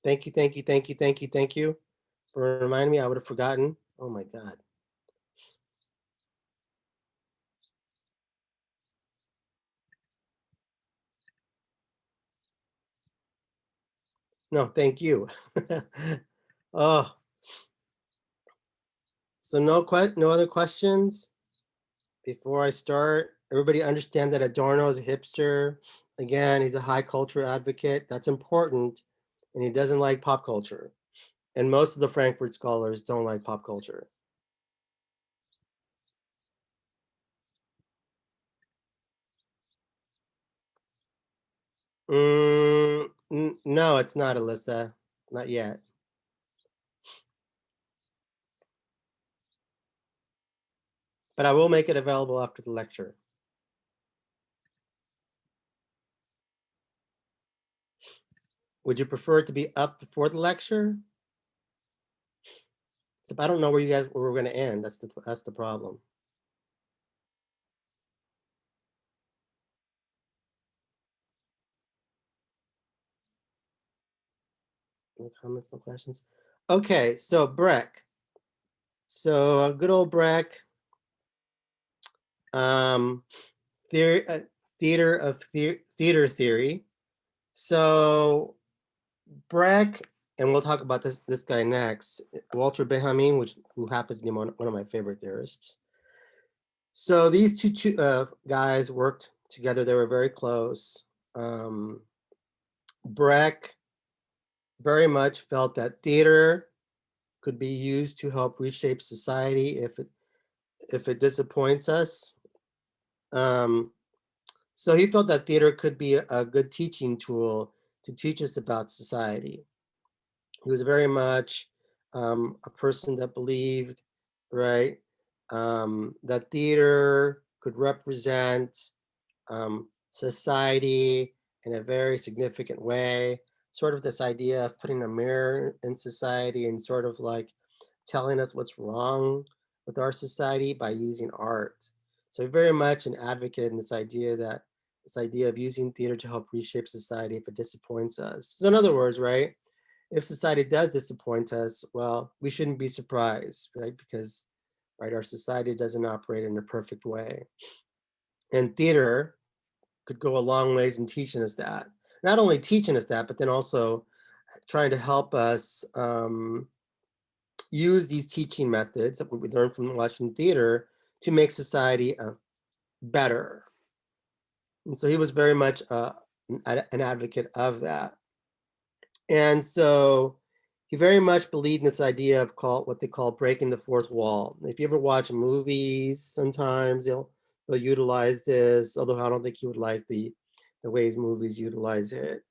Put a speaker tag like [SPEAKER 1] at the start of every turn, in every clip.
[SPEAKER 1] Thank you, thank you, thank you, thank you, thank you for reminding me. I would have forgotten. Oh my God. No, thank you. Oh, so no other questions before I start. Everybody understand that Adorno is a hipster. Again, he's a high culture advocate. That's important, and he doesn't like pop culture. And most of the Frankfurt scholars don't like pop culture. No, it's not, Alyssa. Not yet. But I will make it available after the lecture. Would you prefer it to be up before the lecture? So I don't know where we're going to end. That's the problem. No comments, no questions. Okay, so Brecht. So good old Brecht. Um, theory, theater theory. So Brecht, and we'll talk about this guy next, Walter Benjamin, who happens to be one of my favorite theorists. So these two guys worked together. They were very close. Brecht very much felt that theater could be used to help reshape society if it disappoints us. Um, so he felt that theater could be a good teaching tool to teach us about society. He was very much a person that believed, right, that theater could represent society in a very significant way. Sort of this idea of putting a mirror in society and sort of like telling us what's wrong with our society by using art. So very much an advocate in this idea of using theater to help reshape society if it disappoints us. So in other words, right, if society does disappoint us, well, we shouldn't be surprised, right? Because right, our society doesn't operate in a perfect way. And theater could go a long ways in teaching us that. Not only teaching us that, but then also trying to help us use these teaching methods that we learn from watching theater to make society better. And so he was very much an advocate of that. And so he very much believed in this idea of what they call breaking the fourth wall. If you ever watch movies, sometimes they'll utilize this, although I don't think he would like the ways movies utilize it.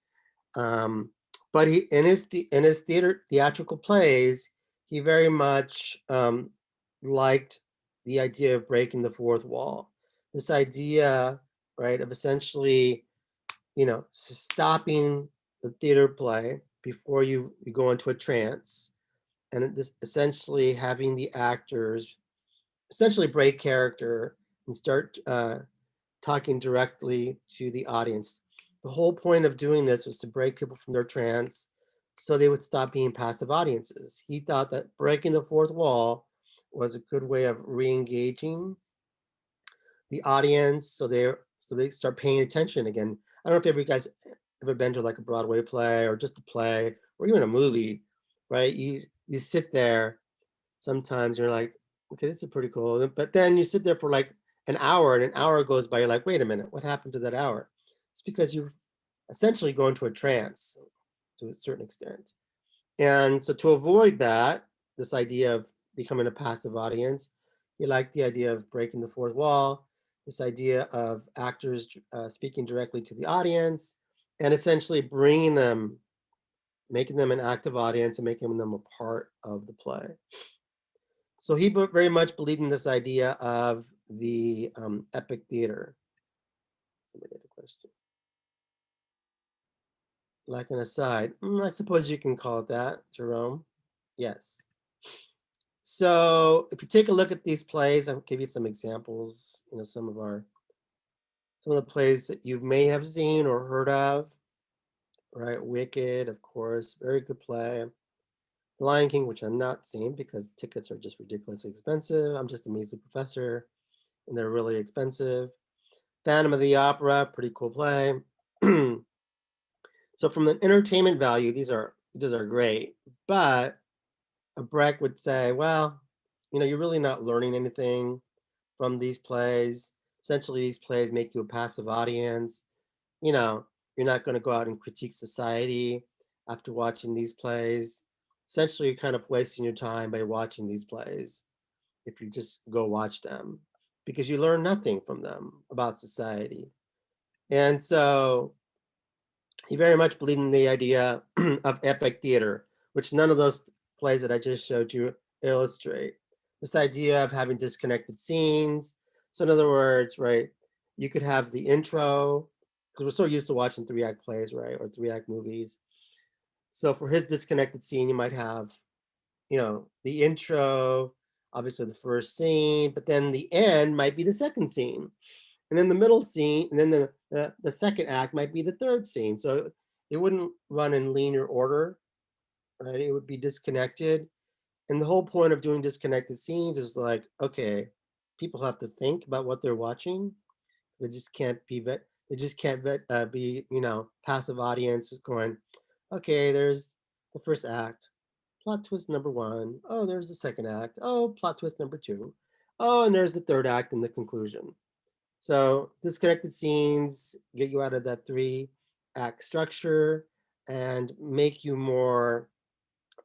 [SPEAKER 1] Um, but in his theatrical plays, he very much liked the idea of breaking the fourth wall. This idea, right, of essentially, stopping the theater play before you go into a trance, and this essentially having the actors essentially break character and start talking directly to the audience. The whole point of doing this was to break people from their trance so they would stop being passive audiences. He thought that breaking the fourth wall was a good way of re-engaging the audience so they start paying attention again. I don't know if you guys ever been to like a Broadway play or just a play or even a movie, right? You sit there sometimes you're like, okay, this is pretty cool. But then you sit there for like an hour and an hour goes by. You're like, wait a minute, what happened to that hour? It's because you've essentially gone into a trance to a certain extent. And so to avoid that, this idea of becoming a passive audience, you like the idea of breaking the fourth wall, this idea of actors speaking directly to the audience and essentially making them an active audience and making them a part of the play. So he very much believed in this idea of the epic theater. Somebody had a question. Like an aside, I suppose you can call it that, Jerome. Yes. So if you take a look at these plays, I'll give you some examples. Some of the plays that you may have seen or heard of, right? Wicked, of course, very good play. The Lion King, which I'm not seeing because tickets are just ridiculously expensive. I'm just a measly professor, and they're really expensive. Phantom of the Opera, pretty cool play. So from the entertainment value, these are great, but a Brecht would say, well, you're really not learning anything from these plays. Essentially, these plays make you a passive audience. You know, you're not going to go out and critique society after watching these plays. Essentially, you're kind of wasting your time by watching these plays if you just go watch them because you learn nothing from them about society. And so he very much believed in the idea of epic theater, which none of those plays that I just showed you illustrate. This idea of having disconnected scenes. So, in other words, right, you could have the intro, because we're so used to watching 3-act plays, right, or 3-act movies. So, for his disconnected scene, you might have, the intro, obviously the first scene, but then the end might be the second scene, and then the middle scene, and then the second act might be the third scene. So it wouldn't run in linear order, right? It would be disconnected. And the whole point of doing disconnected scenes is like, okay, people have to think about what they're watching. They just can't be they just can't be passive audience going, okay, there's the first act, plot twist number one. Oh, there's the second act. Oh, plot twist number two. Oh, and there's the third act and the conclusion. So disconnected scenes get you out of that 3-act structure and make you more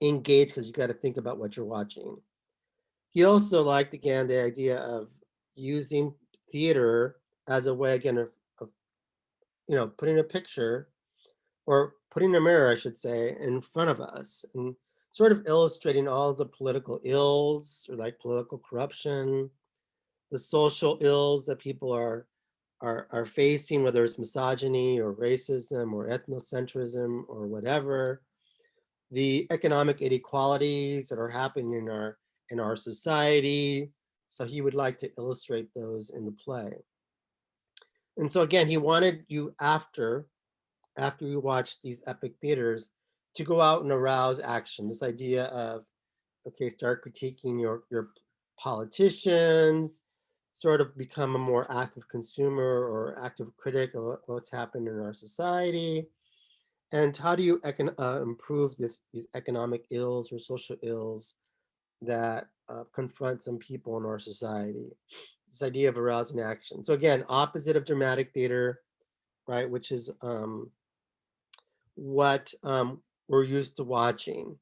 [SPEAKER 1] engaged because you got to think about what you're watching. He also liked, again, the idea of using theater as a way, again, of putting a picture, or putting a mirror, I should say, in front of us and sort of illustrating all the political ills, or like political corruption, the social ills that people are facing, whether it's misogyny or racism or ethnocentrism or whatever, the economic inequalities that are happening in our society. So he would like to illustrate those in the play. And so again, he wanted you, after you watch these epic theaters, to go out and arouse action. This idea of, okay, start critiquing your politicians, sort of become a more active consumer or active critic of what's happened in our society, and how do you improve these economic ills or social ills that confront some people in our society. This idea of arousing action. So again, opposite of dramatic theater, right, which is what we're used to watching.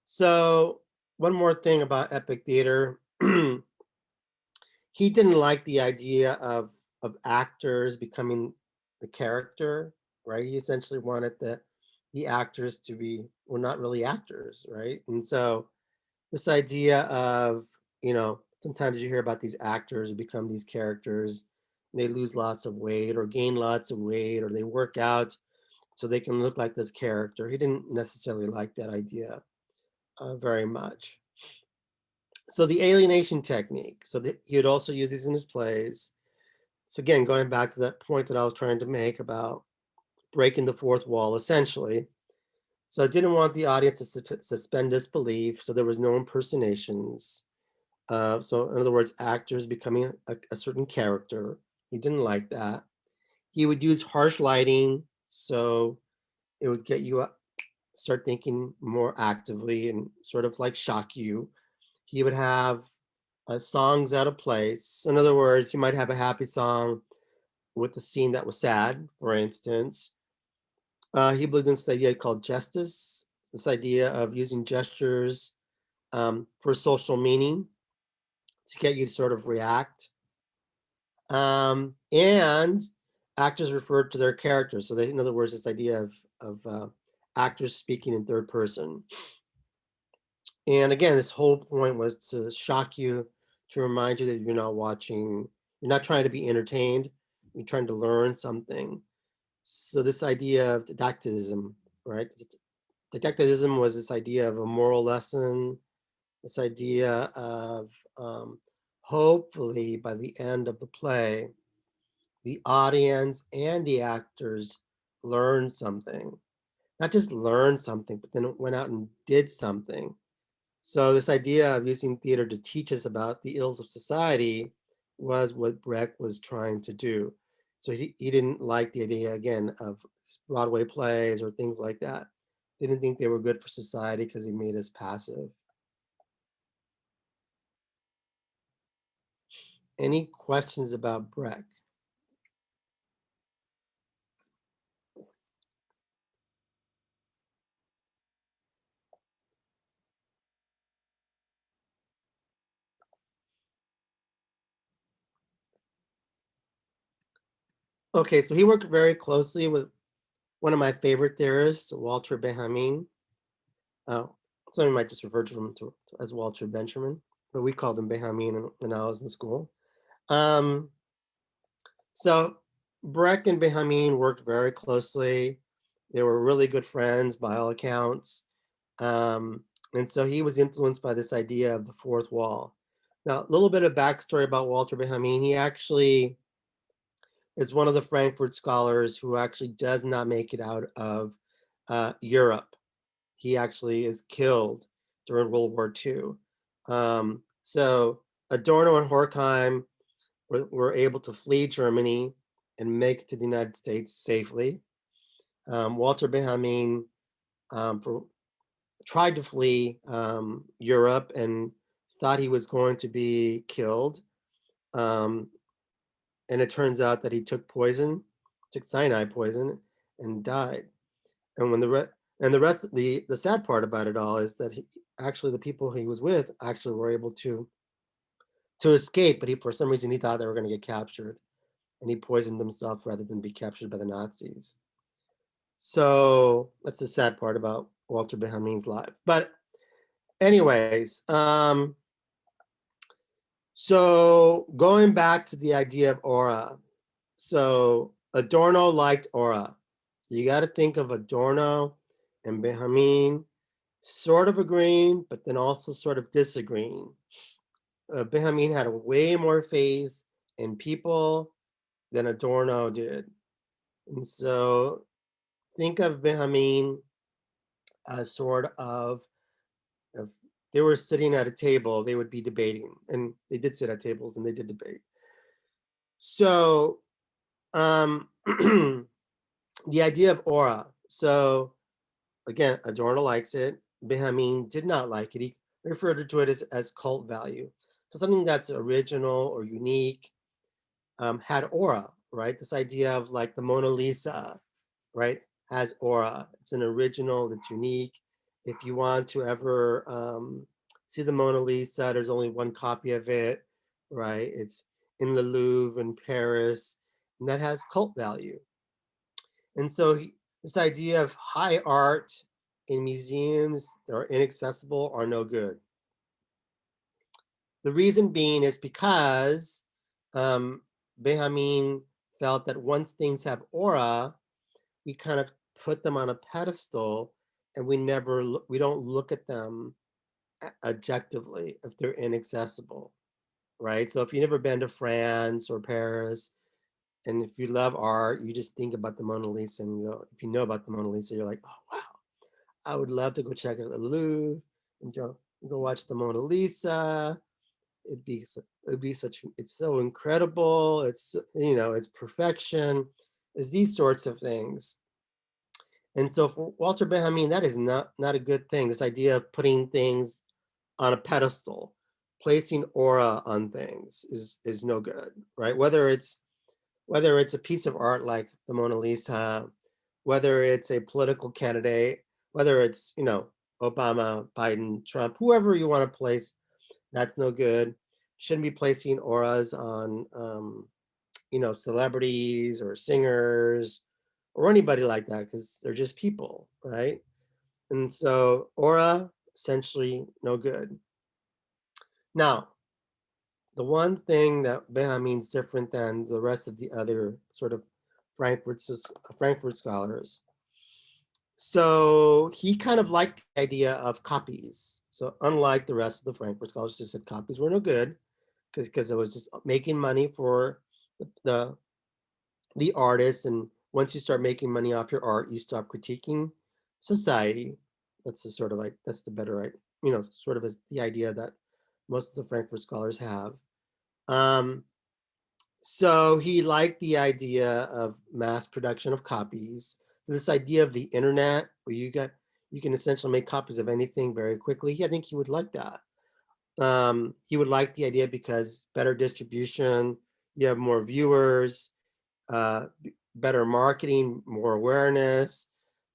[SPEAKER 1] So one more thing about epic theater. He didn't like the idea of actors becoming the character, right? He essentially wanted the actors to be, well, not really actors, right? And so this idea of, sometimes you hear about these actors who become these characters, and they lose lots of weight or gain lots of weight, or they work out so they can look like this character. He didn't necessarily like that idea very much. So the alienation technique. So he would also use these in his plays. So again, going back to that point that I was trying to make about breaking the fourth wall, essentially. So I didn't want the audience to suspend disbelief, so there was no impersonations. So in other words, actors becoming a certain character. He didn't like that. He would use harsh lighting, so it would get you up, start thinking more actively and sort of like shock you. He would have songs out of place. In other words, you might have a happy song with a scene that was sad, for instance. He believed in this idea called justice, this idea of using gestures for social meaning to get you to sort of react. And actors referred to their characters. So, in other words, this idea of actors speaking in third person. And again, this whole point was to shock you, to remind you that you're not trying to be entertained, you're trying to learn something. So this idea of didacticism, right? Didacticism was this idea of a moral lesson, this idea of hopefully by the end of the play, the audience and the actors learn something. not just learned something, but then went out and did something. So this idea of using theater to teach us about the ills of society was what Brecht was trying to do. So he didn't like the idea, again, of Broadway plays or things like that. Didn't think they were good for society because they made us passive. Any questions about Brecht? Okay, so he worked very closely with one of my favorite theorists, Walter Benjamin. Uh, some might just refer to him as Walter Benjamin, but we called him Benjamin when I was in school. Um, so Breck and Benjamin worked very closely. They were really good friends by all accounts. Um, and so he was influenced by this idea of the fourth wall. Now, a little bit of backstory about Walter Benjamin. He actually is one of the Frankfurt scholars who actually does not make it out of Europe. He actually is killed during World War II. So Adorno and Horkheim were able to flee Germany and make it to the United States safely. Walter Benjamin tried to flee Europe and thought he was going to be killed. Um, and it turns out that he took poison, took cyanide poison, and died. And when the rest of the sad part about it all is that actually the people he was with actually were able to escape, but he for some reason he thought they were going to get captured, and he poisoned himself rather than be captured by the Nazis. So that's the sad part about Walter Benjamin's life. But anyways, so going back to the idea of aura. So Adorno liked aura. So you got to think of Adorno and Benjamin sort of agreeing, but then also sort of disagreeing. Benjamin had way more faith in people than Adorno did. And so think of Benjamin as sort of, if they were sitting at a table, they would be debating. And they did sit at tables and they did debate. So the idea of aura. So again, Adorno likes it. Benjamin did not like it. He referred to it as cult value. So something that's original or unique had aura, right? This idea of like the Mona Lisa, right, has aura. It's an original, it's unique. If you want to ever see the Mona Lisa, there's only one copy of it, right? It's in the Louvre in Paris, and that has cult value. And so this idea of high art in museums that are inaccessible are no good. The reason being is because Benjamin felt that once things have aura, we kind of put them on a pedestal and we don't look at them objectively if they're inaccessible, right? So if you've never been to France or Paris, and if you love art, you just think about the Mona Lisa and you go, if you know about the Mona Lisa, you're like, oh wow, I would love to go check out the Louvre and go watch the Mona Lisa. It'd be such, it's so incredible. It's, it's perfection. It's these sorts of things. And so for Walter Benjamin, that is not a good thing. This idea of putting things on a pedestal, placing aura on things is no good, right? Whether it's a piece of art like the Mona Lisa, whether it's a political candidate, whether it's, Obama, Biden, Trump, whoever you want to place, that's no good. Shouldn't be placing auras on, celebrities or singers or anybody like that because they're just people, right? And so aura, essentially no good. Now, the one thing that Benjamin's different than the rest of the other sort of Frankfurt, Frankfurt scholars. So he kind of liked the idea of copies. So unlike the rest of the Frankfurt scholars, just said copies were no good because it was just making money for the the artist. And once you start making money off your art, you stop critiquing society. That's the sort of like, that's the better, right? You know, sort of as the idea that most of the Frankfurt scholars have. Um, so he liked the idea of mass production of copies. So this idea of the internet, where you can essentially make copies of anything very quickly. I think he would like that. He would like the idea because better distribution, you have more viewers, uh, better marketing, more awareness.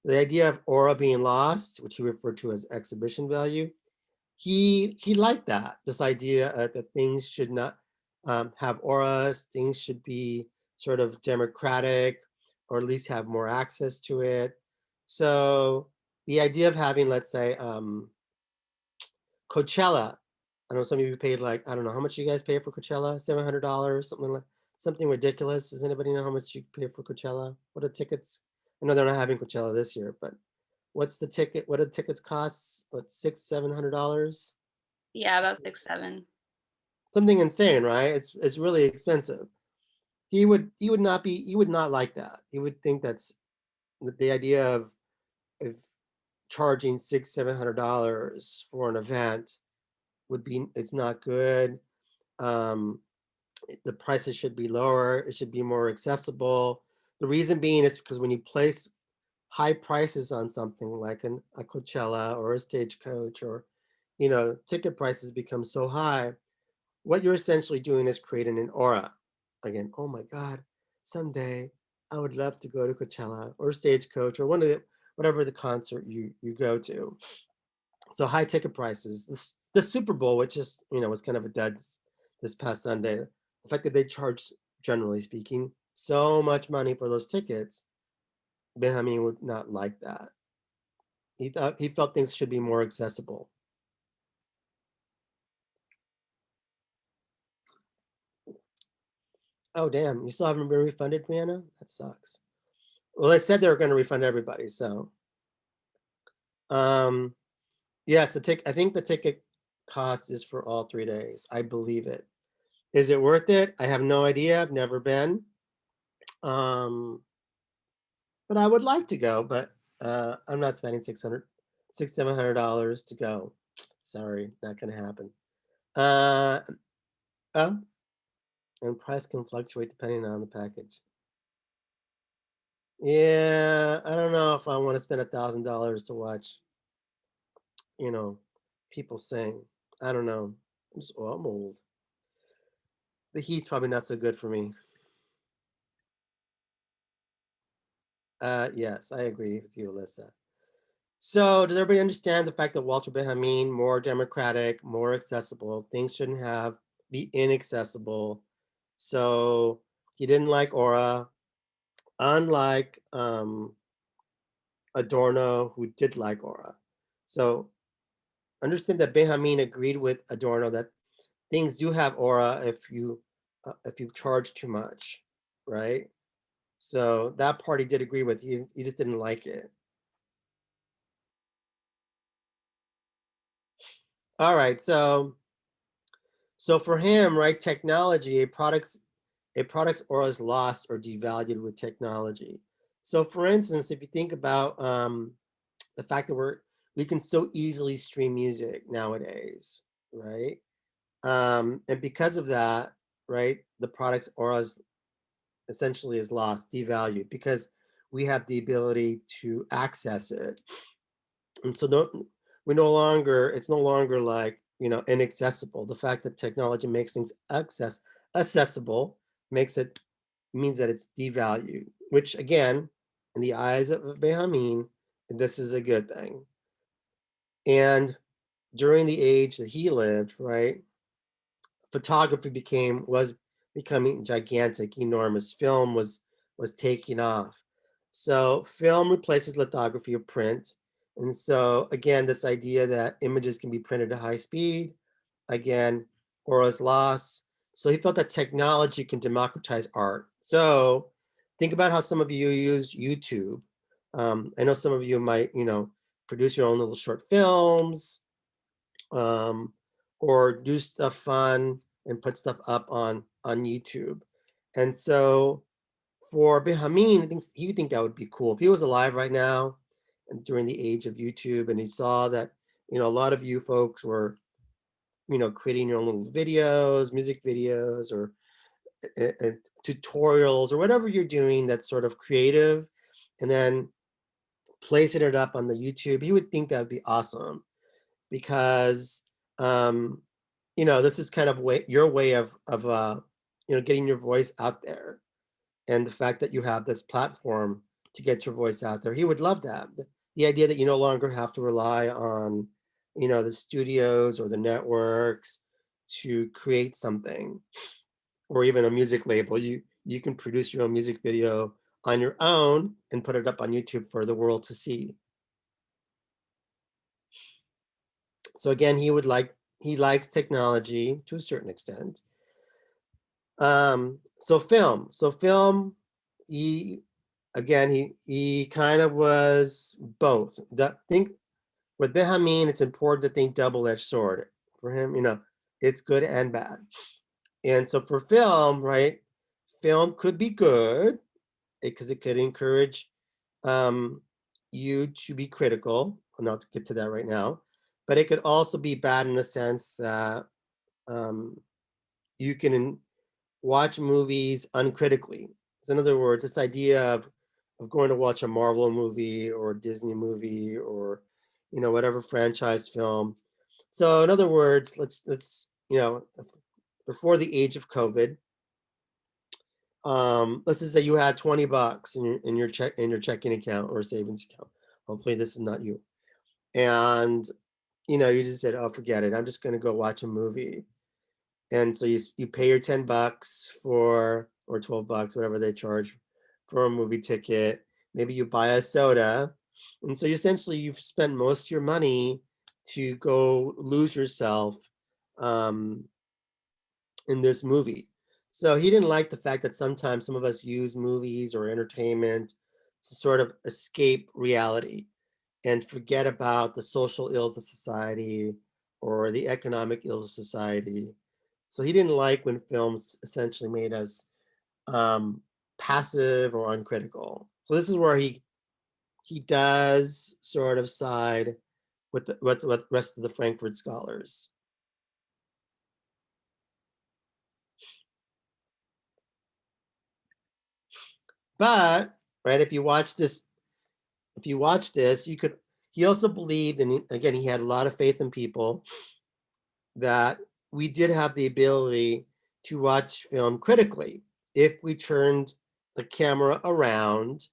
[SPEAKER 1] The idea of aura being lost, which he referred to as exhibition value, he liked that. This idea that things should not have auras, things should be sort of democratic, or at least have more access to it. So the idea of having, let's say, Coachella. I know some of you paid like, I don't know how much you guys pay for Coachella, $700, something ridiculous. Does anybody know how much you pay for Coachella? What are tickets? I know they're not having Coachella this year, but what's the ticket? What do tickets cost? What, $600, $700?
[SPEAKER 2] Yeah, about 6, 7.
[SPEAKER 1] Something insane, right? It's really expensive. He would not like that. He would think that's the idea of charging $600, $700 for an event would be, it's not good. Um, the prices should be lower. It should be more accessible. The reason being is because when you place high prices on something like a Coachella or a Stagecoach, or, you know, ticket prices become so high, what you're essentially doing is creating an aura. Again, oh my God, someday I would love to go to Coachella or Stagecoach or one of the, whatever the concert you go to. So high ticket prices. The Super Bowl, which is, you know, was kind of a dud this past Sunday. The fact that they charged, generally speaking, so much money for those tickets, Benjamin would not like that. He felt things should be more accessible. Oh damn, you still haven't been refunded, Brianna? That sucks. Well, they said they were going to refund everybody, so um yes, the ticket, I think the ticket cost is for all 3 days. I believe it. Is it worth it? I have no idea. I've never been. Um, but I would like to go, but I'm not spending 700 dollars to go. Sorry, not gonna happen. Uh, oh, and price can fluctuate depending on the package. Yeah, I don't know if I want to spend $1,000 to watch, you know, people sing. I don't know. I'm old. The heat's probably not so good for me. Yes, I agree with you, Alyssa. So does everybody understand the fact that Walter Benjamin, more democratic, more accessible, things shouldn't have be inaccessible. So he didn't like aura, unlike Adorno, who did like aura. So understand that Benjamin agreed with Adorno that things do have aura if you charge too much, right? So that part he did agree with. He just didn't like it. All right, so for him, right, technology, a product's aura is lost or devalued with technology. So for instance, if you think about the fact that we can so easily stream music nowadays, right? And because of that, right, the product's aura is essentially is lost, devalued, because we have the ability to access it. And so it's no longer like, you know, inaccessible. The fact that technology makes things accessible makes it, means that it's devalued, which again, in the eyes of Benjamin, this is a good thing. And during the age that he lived, right, photography was becoming gigantic, enormous. Film was taking off. So film replaces lithography or print. And so again, this idea that images can be printed at high speed, again, Aura's loss. So he felt that technology can democratize art. So think about how some of you use YouTube. I know some of you might, you know, produce your own little short films, um, or do stuff fun and put stuff up on YouTube. And so for Benjamin, I think he would think that would be cool if he was alive right now. during the age of YouTube, and he saw that, a lot of you folks were, creating your own little videos, music videos, or tutorials, or whatever you're doing that's sort of creative, and then placing it up on the YouTube. He would think that would be awesome because, um, this is kind of your way of getting your voice out there, and the fact that you have this platform to get your voice out there. He would love that. The idea that you no longer have to rely on, the studios or the networks to create something, or even a music label. You can produce your own music video on your own and put it up on YouTube for the world to see. So again, he likes technology to a certain extent. So film, he he kind of was both. Think with Benjamin, it's important to think double-edged sword. For him, it's good and bad. And so for film, right, film could be good because it could encourage um, you to be critical. I'm not to get to that right now, but it could also be bad in the sense that um, you can watch movies uncritically. So in other words, this idea of going to watch a Marvel movie or a Disney movie, or whatever franchise film. So in other words, let's before the age of COVID, let's just say you had $20 in your checking account or savings account. Hopefully this is not you. And you just said, oh, forget it, I'm just going to go watch a movie. And so you pay your $10 for, or $12, whatever they charge for a movie ticket. Maybe you buy a soda. And so essentially you've spent most of your money to go lose yourself um, in this movie. So he didn't like the fact that sometimes some of us use movies or entertainment to sort of escape reality and forget about the social ills of society or the economic ills of society. So he didn't like when films essentially made us passive or uncritical. So this is where he does sort of side with the rest of the Frankfurt scholars. But right, if you watch this, you could. He also believed, and again, he had a lot of faith in people, that we did have the ability to watch film critically if we turned the camera around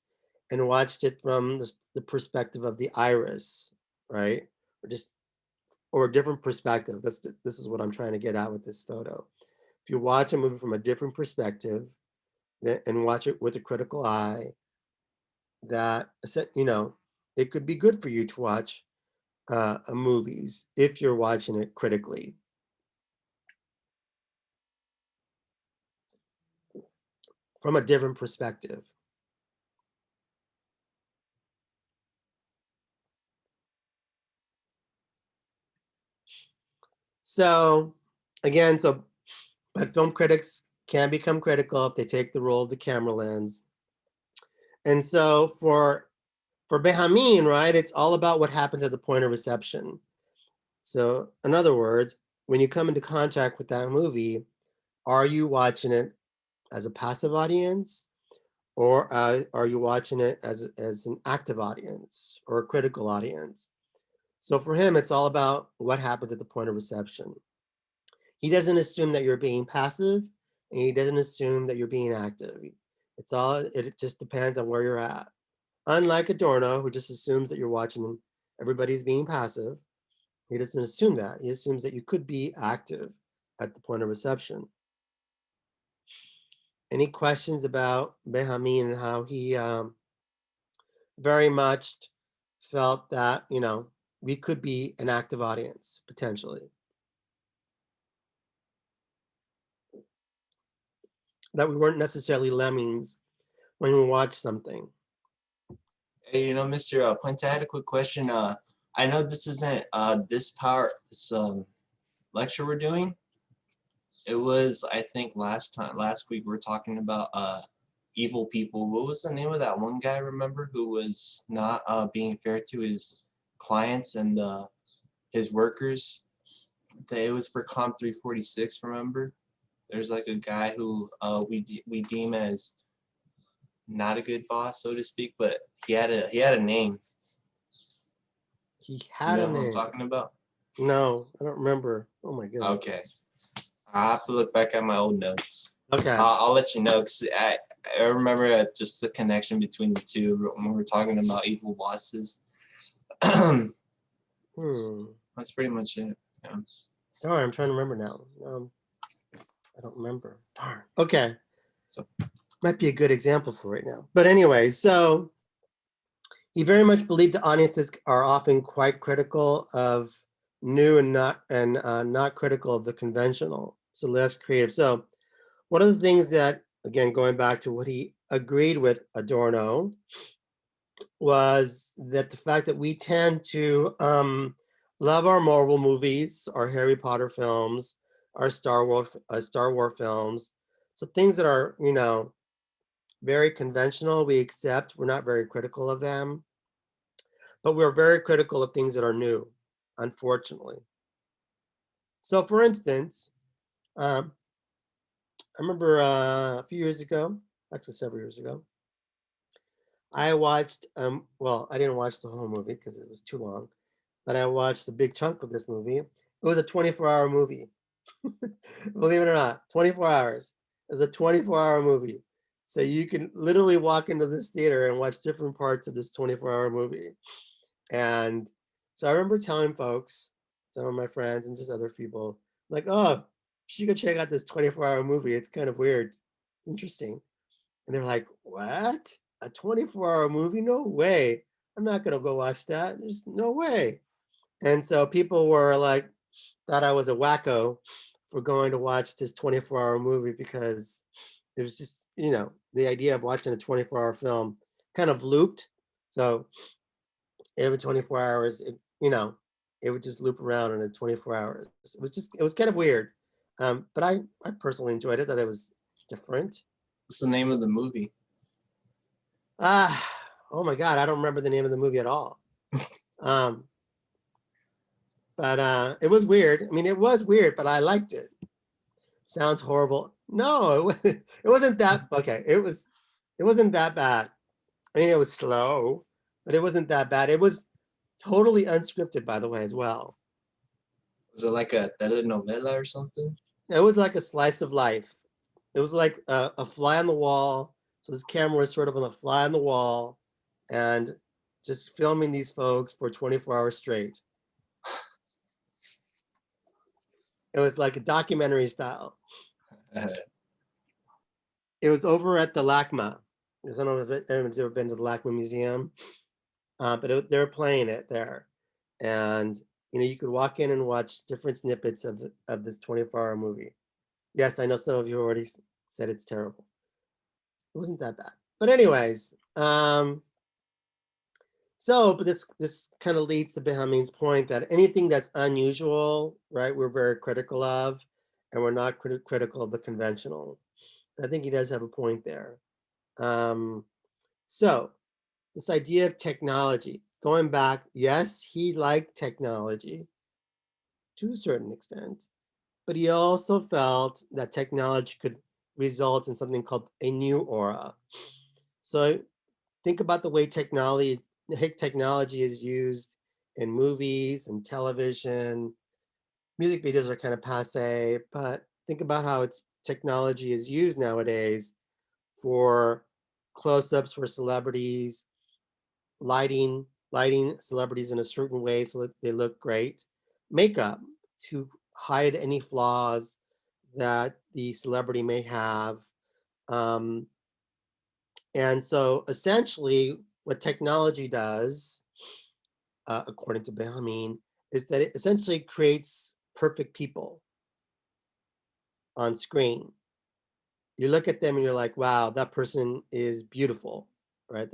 [SPEAKER 1] and watched it from the perspective of the iris, right? Or a different perspective. This is what I'm trying to get at with this photo. If you watch a movie from a different perspective and watch it with a critical eye, that it could be good for you to watch movies if you're watching it critically from a different perspective. So again, but film critics can become critical if they take the role of the camera lens. And so for Benjamin, right, it's all about what happens at the point of reception. So in other words, when you come into contact with that movie, are you watching it as a passive audience, or are you watching it as an active audience or a critical audience? So for him, it's all about what happens at the point of reception. He doesn't assume that you're being passive, and he doesn't assume that you're being active. It just depends on where you're at. Unlike Adorno, who just assumes that you're watching everybody's being passive, he doesn't assume that. He assumes that you could be active at the point of reception. Any questions about Benjamin and how he very much felt that, we could be an active audience, potentially? That we weren't necessarily lemmings when we watch something.
[SPEAKER 3] Hey, Mr. Puente, I had a quick question. I know this isn't this lecture we're doing. It was, I think, last week we were talking about evil people. What was the name of that one guy, remember, who was not being fair to his clients and his workers? It was for Comm 346, remember? There's like a guy who we deem as not a good boss, so to speak, but he had a name.
[SPEAKER 1] He
[SPEAKER 3] You
[SPEAKER 1] had
[SPEAKER 3] know
[SPEAKER 1] a
[SPEAKER 3] what I'm
[SPEAKER 1] name.
[SPEAKER 3] talking about?
[SPEAKER 1] No, I don't remember. Oh my goodness.
[SPEAKER 3] Okay. I'll have to look back at my old notes.
[SPEAKER 1] Okay.
[SPEAKER 3] I'll let you know, because I remember just the connection between the two when we're talking about evil bosses. That's pretty much it. Yeah.
[SPEAKER 1] Darn, I'm trying to remember now. I don't remember. Darn. Okay.
[SPEAKER 3] So
[SPEAKER 1] might be a good example for right now. But anyway, so he very much believed the audiences are often quite critical of new and not critical of the conventional, so less creative. So one of the things that, again, going back to what he agreed with Adorno, was that the fact that we tend to love our Marvel movies, our Harry Potter films, our Star Wars films. So things that are, very conventional, we accept. We're not very critical of them, but we're very critical of things that are new, unfortunately. So for instance, I remember a few years ago, actually several years ago, I watched, well, I didn't watch the whole movie because it was too long, but I watched a big chunk of this movie. It was a 24-hour movie. Believe it or not, 24 hours. It was a 24-hour movie. So you can literally walk into this theater and watch different parts of this 24-hour movie. And so I remember telling folks, some of my friends and just other people, like, oh, you should go check out this 24-hour movie. It's kind of weird. It's interesting. And they're like, what? A 24-hour movie? No way. I'm not going to go watch that. There's no way. And so people were like, thought I was a wacko for going to watch this 24-hour movie, because it was just, the idea of watching a 24-hour film kind of looped. So every 24 hours, it would just loop around in a 24 hours. It was kind of weird. But I personally enjoyed it, that it was different.
[SPEAKER 3] what's the name of the movie?
[SPEAKER 1] Oh my God, I don't remember the name of the movie at all. But it was weird. I mean, it was weird, but I liked it. Sounds horrible. No, it wasn't that, okay. It wasn't that bad. I mean, it was slow, but it wasn't that bad. It was totally unscripted, by the way, as well.
[SPEAKER 3] Was it like a telenovela or something?
[SPEAKER 1] It was like a slice of life. It was like a fly on the wall. So this camera was sort of on a fly on the wall and just filming these folks for 24 hours straight. It was like a documentary style. It was over at the LACMA. I don't know if anyone's ever been to the LACMA Museum, but they were playing it there. And, you could walk in and watch different snippets of this 24-hour movie. Yes, I know some of you already said it's terrible. It wasn't that bad. But anyways, but this kind of leads to Benjamin's point that anything that's unusual, right, we're very critical of, and we're not critical of the conventional. I think he does have a point there. So this idea of technology, going back, yes, he liked technology to a certain extent, but he also felt that technology could result in something called a new aura. So think about the way technology is used in movies and television. Music videos are kind of passe, but think about how technology is used nowadays for close-ups for celebrities, lighting celebrities in a certain way so that they look great, makeup to hide any flaws that the celebrity may have. And so essentially what technology does, according to Benjamin, is that it essentially creates perfect people on screen. You look at them and you're like, wow, that person is beautiful, right?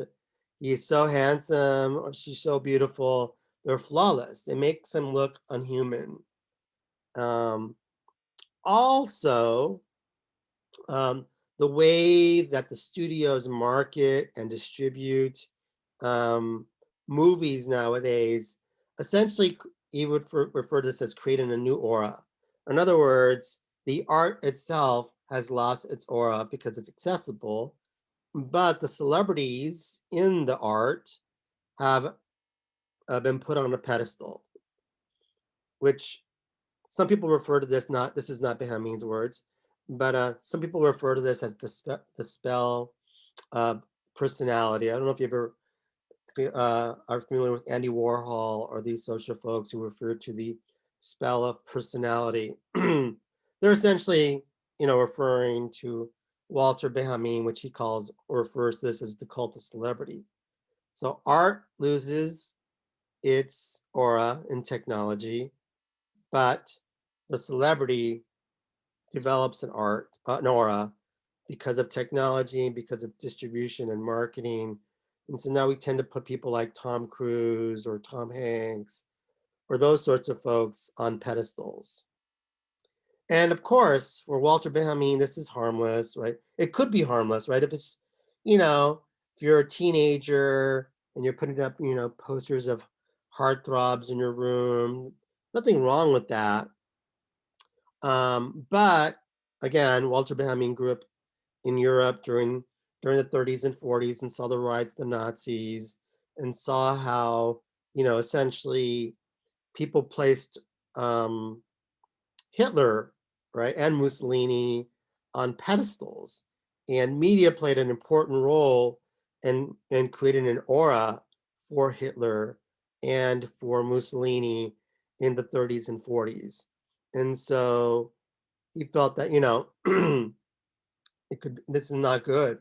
[SPEAKER 1] He is so handsome, or she's so beautiful. They're flawless. It makes them look unhuman. Also, the way that the studios market and distribute movies nowadays, essentially he would refer to this as creating a new aura. In other words, the art itself has lost its aura because it's accessible, but the celebrities in the art have been put on a pedestal, which some people refer to this, not, this is not Benjamin's words, but some people refer to this as the spell of personality. I don't know if you ever are familiar with Andy Warhol or these social folks who refer to the spell of personality. They're essentially, referring to Walter Benjamin, which he calls or refers to this as the cult of celebrity. So art loses its aura in technology, but the celebrity develops an aura because of technology, because of distribution and marketing. And so now we tend to put people like Tom Cruise or Tom Hanks or those sorts of folks on pedestals. And of course, for Walter Benjamin, this is harmless, right? It could be harmless, right? If it's, if you're a teenager and you're putting up, posters of heartthrobs in your room, nothing wrong with that. But again, Walter Benjamin grew up in Europe during the 30s and 40s and saw the rise of the Nazis and saw how, essentially people placed Hitler, right, and Mussolini on pedestals. And media played an important role in creating an aura for Hitler and for Mussolini in the 30s and 40s. And so he felt that, this is not good.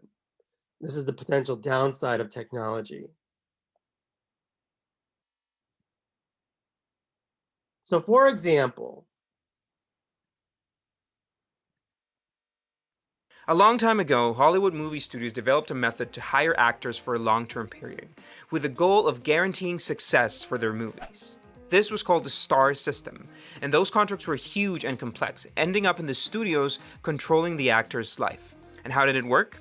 [SPEAKER 1] This is the potential downside of technology. So for example,
[SPEAKER 4] A long time ago, Hollywood movie studios developed a method to hire actors for a long-term period, with the goal of guaranteeing success for their movies. This was called the star system, and those contracts were huge and complex, ending up in the studios controlling the actor's life. And how did it work?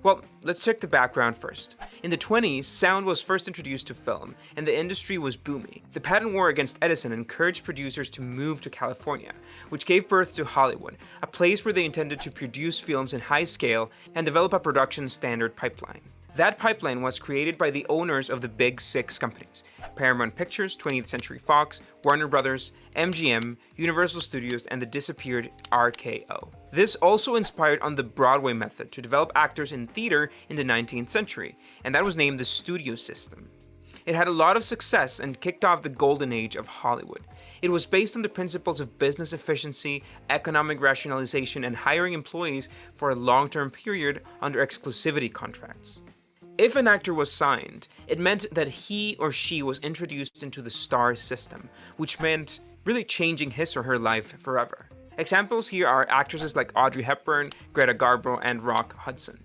[SPEAKER 4] Well, let's check the background first. In the 20s, sound was first introduced to film, and the industry was booming. The patent war against Edison encouraged producers to move to California, which gave birth to Hollywood, a place where they intended to produce films in high scale and develop a production standard pipeline. That pipeline was created by the owners of the Big Six companies: Paramount Pictures, 20th Century Fox, Warner Brothers, MGM, Universal Studios, and the disappeared RKO. This also inspired on the Broadway method to develop actors in theater in the 19th century, and that was named the studio system. It had a lot of success and kicked off the golden age of Hollywood. It was based on the principles of business efficiency, economic rationalization, and hiring employees for a long-term period under exclusivity contracts. If an actor was signed, it meant that he or she was introduced into the star system, which meant really changing his or her life forever. Examples here are actresses like Audrey Hepburn, Greta Garbo, and Rock Hudson.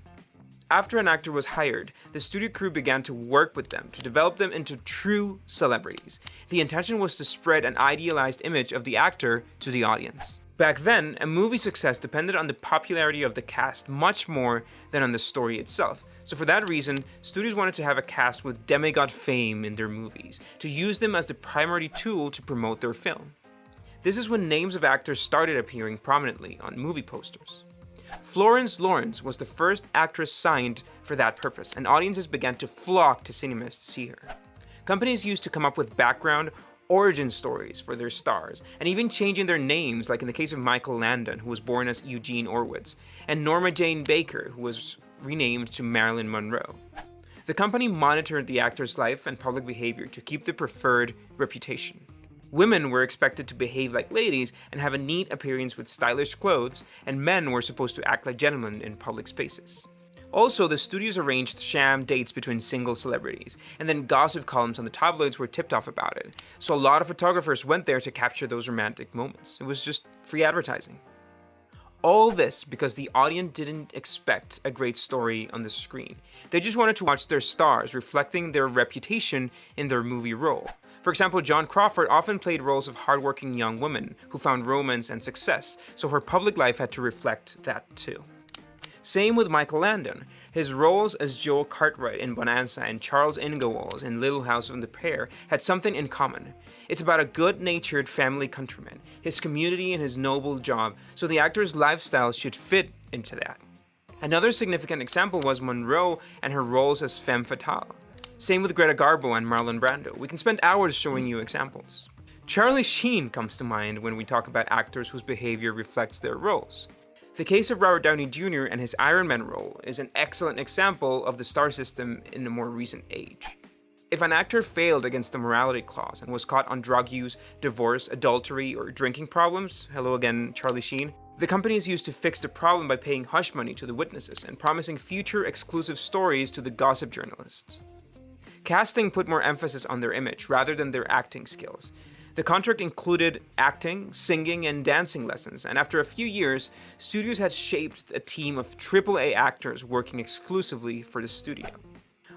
[SPEAKER 4] After an actor was hired, the studio crew began to work with them to develop them into true celebrities. The intention was to spread an idealized image of the actor to the audience. Back then, a movie's success depended on the popularity of the cast much more than on the story itself. So for that reason, studios wanted to have a cast with demigod fame in their movies, to use them as the primary tool to promote their film. This is when names of actors started appearing prominently on movie posters. Florence Lawrence was the first actress signed for that purpose, and audiences began to flock to cinemas to see her. Companies used to come up with background origin stories for their stars, and even changing their names, like in the case of Michael Landon, who was born as Eugene Orwitz, and Norma Jane Baker, who was renamed to Marilyn Monroe. The company monitored the actor's life and public behavior to keep the preferred reputation. Women were expected to behave like ladies and have a neat appearance with stylish clothes, and men were supposed to act like gentlemen in public spaces. Also, the studios arranged sham dates between single celebrities, and then gossip columns on the tabloids were tipped off about it, so a lot of photographers went there to capture those romantic moments. It was just free advertising. All this because the audience didn't expect a great story on the screen. They just wanted to watch their stars reflecting their reputation in their movie role. For example, Joan Crawford often played roles of hardworking young women who found romance and success, so her public life had to reflect that too. Same with Michael Landon. His roles as Joel Cartwright in Bonanza and Charles Ingalls in Little House on the Prairie had something in common. It's about a good-natured family countryman, his community, and his noble job, so the actor's lifestyle should fit into that. Another significant example was Monroe and her roles as femme fatale. Same with Greta Garbo and Marlon Brando. We can spend hours showing you examples. Charlie Sheen comes to mind when we talk about actors whose behavior reflects their roles. The case of Robert Downey Jr. and his Iron Man role is an excellent example of the star system in a more recent age. If an actor failed against the morality clause and was caught on drug use, divorce, adultery, or drinking problems, hello again, Charlie Sheen, the companies used to fix the problem by paying hush money to the witnesses and promising future exclusive stories to the gossip journalists. Casting put more emphasis on their image rather than their acting skills. The contract included acting, singing, and dancing lessons, and after a few years, studios had shaped a team of AAA actors working exclusively for the studio.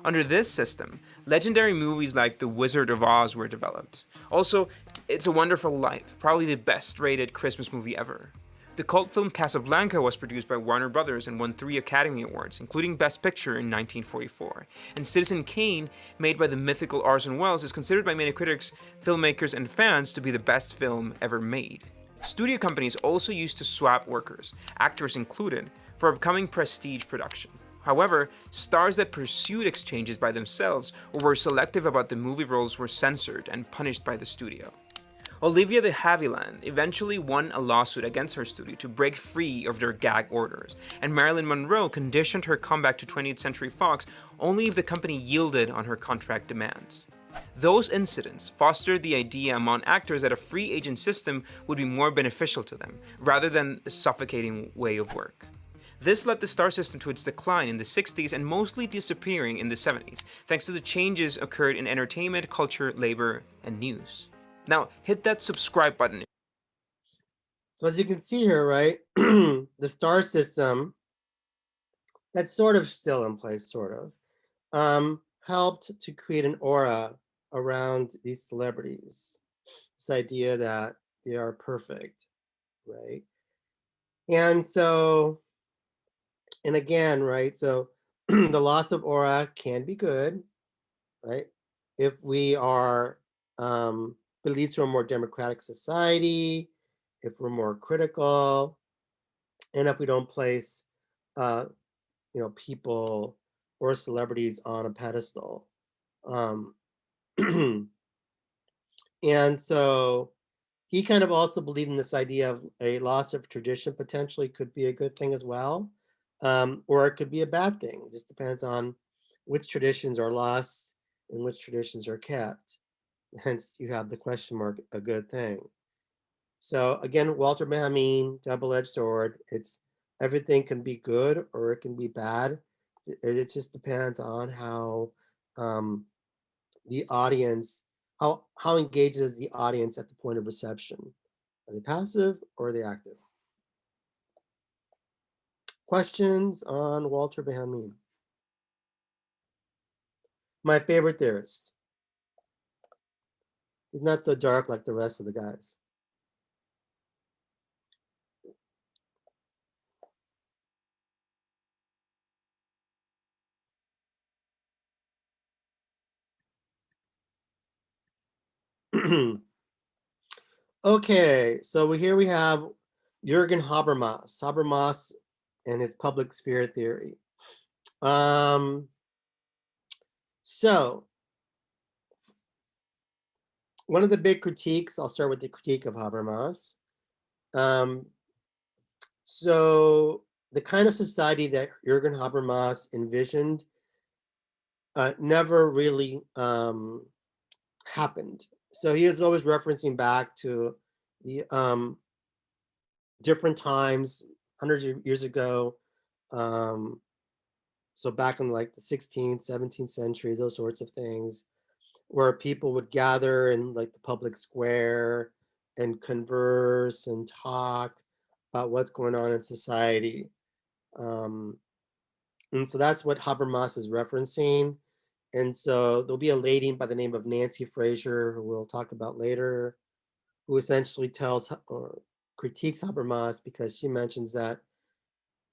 [SPEAKER 4] Under this system, legendary movies like The Wizard of Oz were developed. Also, It's a Wonderful Life, probably the best-rated Christmas movie ever. The cult film Casablanca was produced by Warner Brothers and won 3 Academy Awards, including Best Picture in 1944. And Citizen Kane, made by the mythical Orson Welles, is considered by many critics, filmmakers, and fans to be the best film ever made. Studio companies also used to swap workers, actors included, for upcoming prestige production. However, stars that pursued exchanges by themselves or were selective about the movie roles were censored and punished by the studio. Olivia de Havilland eventually won a lawsuit against her studio to break free of their gag orders, and Marilyn Monroe conditioned her comeback to 20th Century Fox only if the company yielded on her contract demands. Those incidents fostered the idea among actors that a free agent system would be more beneficial to them, rather than a suffocating way of work. This led the star system to its decline in the 60s and mostly disappearing in the 70s, thanks to the changes occurred in entertainment, culture, labor, and news. Now, hit that subscribe button.
[SPEAKER 1] So as you can see here, right, the star system, that's sort of still in place, helped to create an aura around these celebrities. This idea that they are perfect, right? And so, and again, right, so the loss of aura can be good, right? If we are, it leads to a more democratic society, if we're more critical, and if we don't place, people or celebrities on a pedestal. And so he kind of also believed in this idea of a loss of tradition potentially could be a good thing as well, or it could be a bad thing. It just depends on which traditions are lost and which traditions are kept. Hence, you have the question mark, a good thing. So again, Walter Benjamin, double-edged sword. It's everything can be good or it can be bad. It just depends on how the audience, how engaged is the audience at the point of reception. Are they passive or are they active? Questions on Walter Benjamin? My favorite theorist. He's not so dark like the rest of the guys. Okay, so here we have Jürgen Habermas. Habermas and his public sphere theory. So one of the big critiques, I'll start with the critique of Habermas. So the kind of society that Jürgen Habermas envisioned never really happened. So he is always referencing back to the different times, hundreds of years ago. So back in like the 16th, 17th century, those sorts of things, where people would gather in like the public square and converse and talk about what's going on in society. And so that's what Habermas is referencing. And so there'll be a lady by the name of Nancy Fraser, who we'll talk about later, who essentially tells or critiques Habermas because she mentions that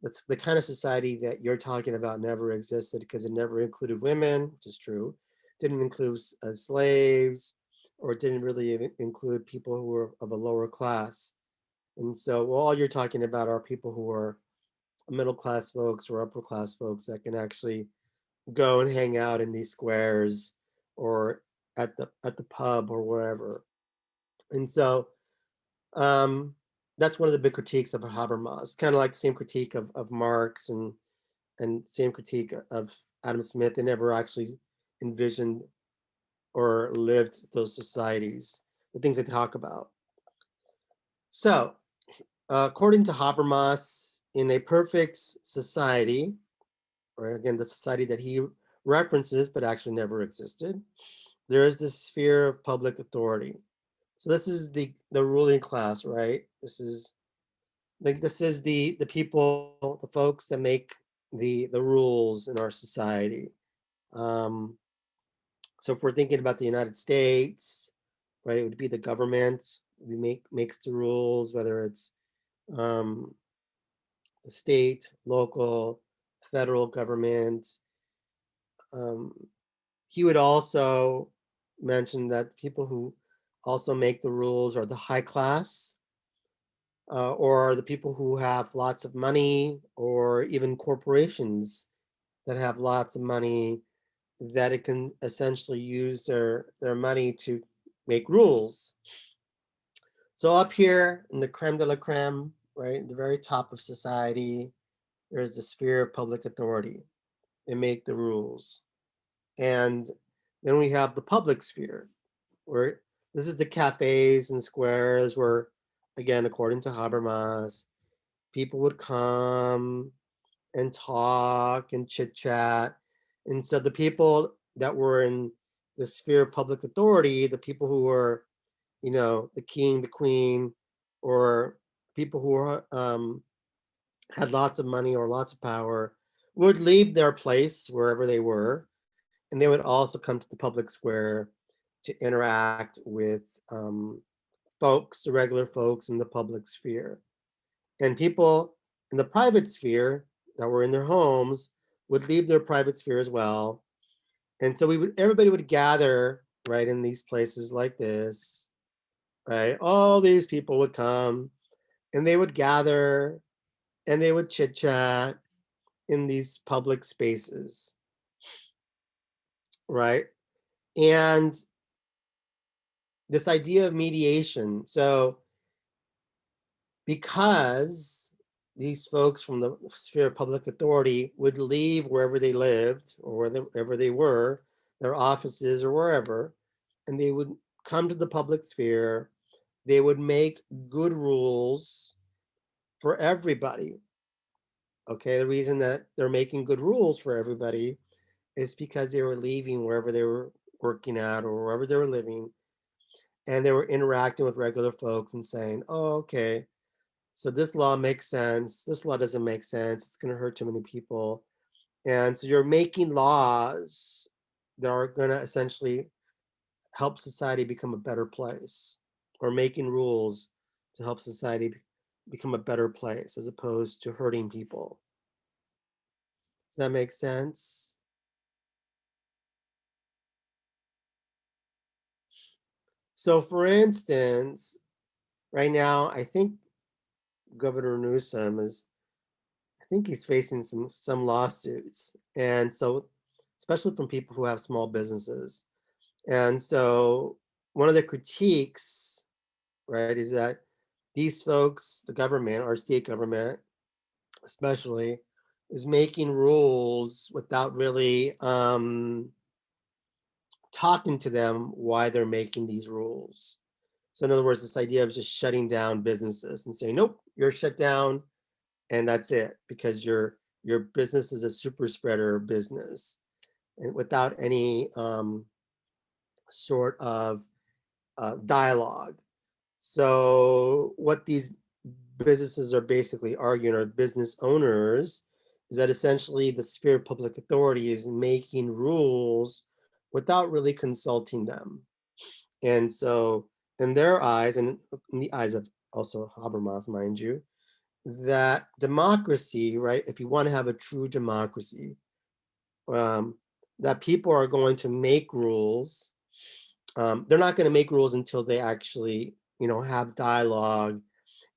[SPEAKER 1] That's the kind of society that you're talking about never existed because it never included women, which is true. Didn't include slaves, or didn't really include people who were of a lower class. And so all you're talking about are people who are middle class folks or upper class folks that can actually go and hang out in these squares or at the pub or wherever. And so that's one of the big critiques of Habermas, kind of like the same critique of Marx and same critique of Adam Smith. They never actually envisioned or lived those societies, the things they talk about. So, according to Habermas, in a perfect society, or again, the society that he references but actually never existed, there is this sphere of public authority. So this is the ruling class, right? This is the people, the folks that make the rules in our society. Um, so if we're thinking about the United States, right, it would be the government. We makes the rules, whether it's um, the state, local, federal government. Um, he would also mention that people who also make the rules are the high class, or the people who have lots of money, or even corporations that have lots of money that it can essentially use their money to make rules. So up here in the creme de la creme, right, the very top of society, there's the sphere of public authority. They make the rules. And then we have the public sphere, where this is the cafes and squares where, again, according to Habermas, people would come and talk and chit chat. And so the people that were in the sphere of public authority, the people who were, the king, the queen, or people who were, had lots of money or lots of power, would leave their place wherever they were, and they would also come to the public square to interact with folks, the regular folks in the public sphere. And people in the private sphere that were in their homes would leave their private sphere as well. And so everybody would gather right in these places like this, right? All these people would come and they would gather and they would chit chat in these public spaces, right? And this idea of mediation. So, because these folks from the sphere of public authority would leave wherever they lived or wherever they were, their offices or wherever, and they would come to the public sphere, they would make good rules for everybody. Okay, the reason that they're making good rules for everybody is because they were leaving wherever they were working at or wherever they were living, and they were interacting with regular folks and saying, oh, okay, so this law makes sense. This law doesn't make sense. It's going to hurt too many people. And so you're making laws that are going to essentially help society become a better place, or making rules to help society become a better place as opposed to hurting people. Does that make sense? So for instance, right now, I think Governor Newsom I think he's facing some lawsuits. And so, especially from people who have small businesses. And so one of the critiques, right, is that these folks, the government, our state government especially, is making rules without really talking to them why they're making these rules. So in other words, this idea of just shutting down businesses and saying, nope, you're shut down and that's it, because your business is a super spreader business, and without any sort of dialogue. So what these businesses are basically arguing, or business owners, is that essentially the sphere of public authority is making rules without really consulting them. And so in their eyes, and in the eyes of also Habermas, mind you, that democracy, right, if you want to have a true democracy, that people are going to make rules. They're not going to make rules until they actually, have dialogue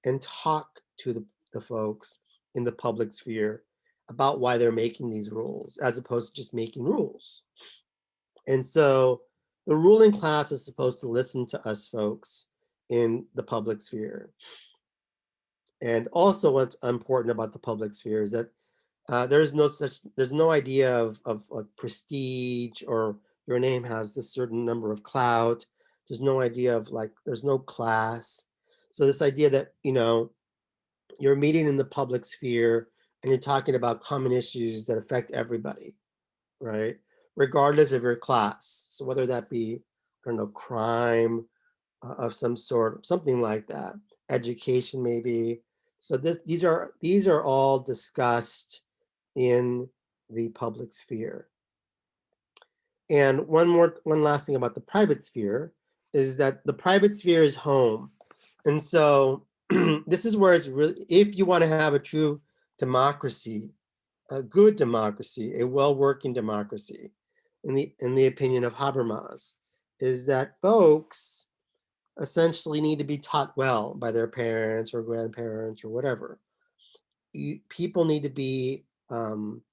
[SPEAKER 1] and talk to the folks in the public sphere about why they're making these rules, as opposed to just making rules. And so the ruling class is supposed to listen to us folks in the public sphere. And also what's important about the public sphere is that there's no idea of prestige, or your name has this certain number of clout. There's no idea of there's no class. So this idea that, you're meeting in the public sphere and you're talking about common issues that affect everybody, right? Regardless of your class. So whether that be, I don't know, crime of some sort, something like that, education maybe. So these are all discussed in the public sphere. And one last thing about the private sphere is that the private sphere is home. And so this is where it's really, if you want to have a true democracy, a good democracy, a well-working democracy, in the opinion of Habermas, is that folks essentially need to be taught well by their parents or grandparents or whatever. People need to be an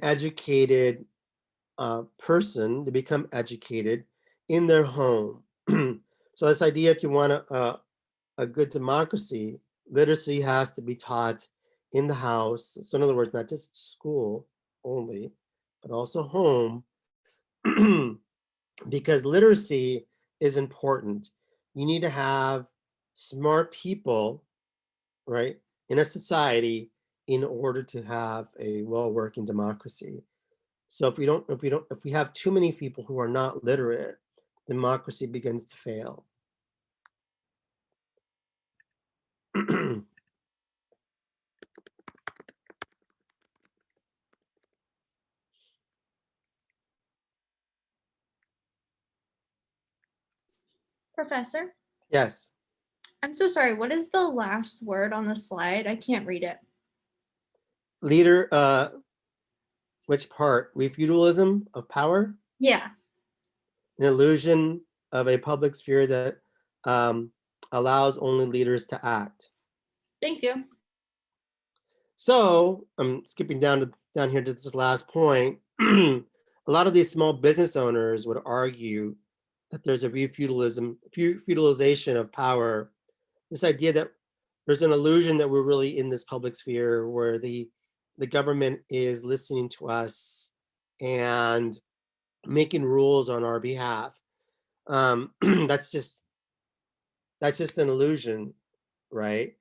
[SPEAKER 1] educated person, to become educated in their home. So this idea, if you want a good democracy, literacy has to be taught in the house. So in other words, not just school only, but also home, because literacy is important. You need to have smart people, right, in a society in order to have a well-working democracy. So if we have too many people who are not literate, democracy begins to fail.
[SPEAKER 5] Professor,
[SPEAKER 1] Yes,
[SPEAKER 5] I'm so sorry. What is the last word on the slide? I can't read it.
[SPEAKER 1] leader, which part? Refeudalism of power?
[SPEAKER 5] Yeah.
[SPEAKER 1] An illusion of a public sphere that allows only leaders to act.
[SPEAKER 5] Thank you.
[SPEAKER 1] So I'm skipping down here to this last point. A lot of these small business owners would argue that there's a feudalization of power. This idea that there's an illusion that we're really in this public sphere where the government is listening to us and making rules on our behalf. That's just an illusion, right?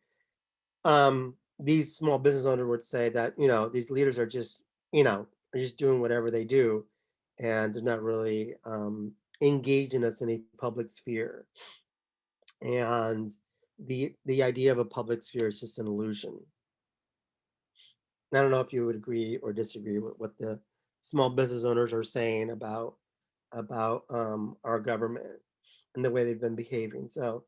[SPEAKER 1] These small business owners would say that, these leaders are just, are just doing whatever they do, and they're not really engaging us in a public sphere. And the idea of a public sphere is just an illusion. I don't know if you would agree or disagree with what the small business owners are saying about our government and the way they've been behaving. So,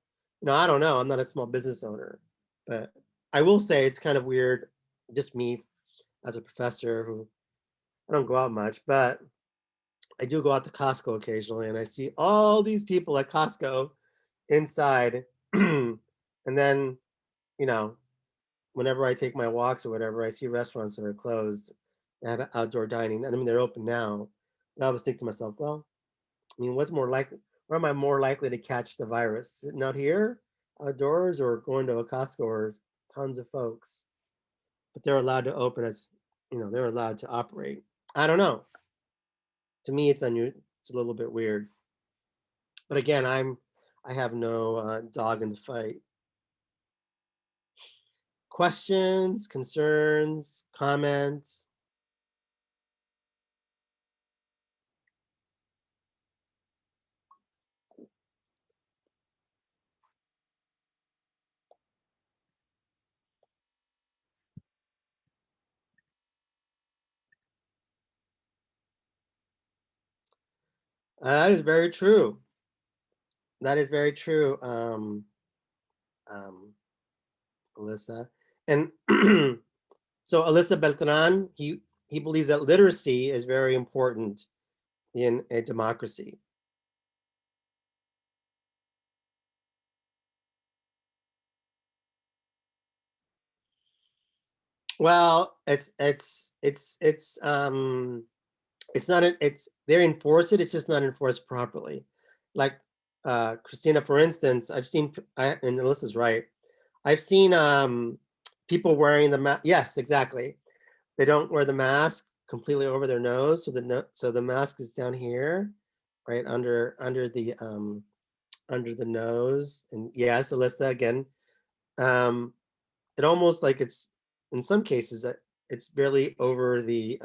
[SPEAKER 1] I don't know. I'm not a small business owner, but I will say it's kind of weird, just me as a professor who, I don't go out much, but I do go out to Costco occasionally, and I see all these people at Costco inside. And then, you know, whenever I take my walks or whatever, I see restaurants that are closed, that have outdoor dining. And I mean, they're open now. And I always think to myself, well, I mean, where am I more likely to catch the virus? Sitting out here outdoors, or going to a Costco where tons of folks, but they're allowed to open they're allowed to operate. I don't know. To me, it's unusual. It's a little bit weird. But again, I have no dog in the fight. Questions, concerns, comments? That is very true. That is very true. Um, Alyssa. And so Alyssa Beltran, he believes that literacy is very important in a democracy. Well, it's not it's they enforce it, it's just not enforced properly. Like Christina, for instance, I've seen and Alyssa's right. I've seen people wearing the mask. Yes, exactly. They don't wear the mask completely over their nose, so the mask is down here, right under the nose. And yes, Alyssa, again, it almost like it's in some cases it's barely over the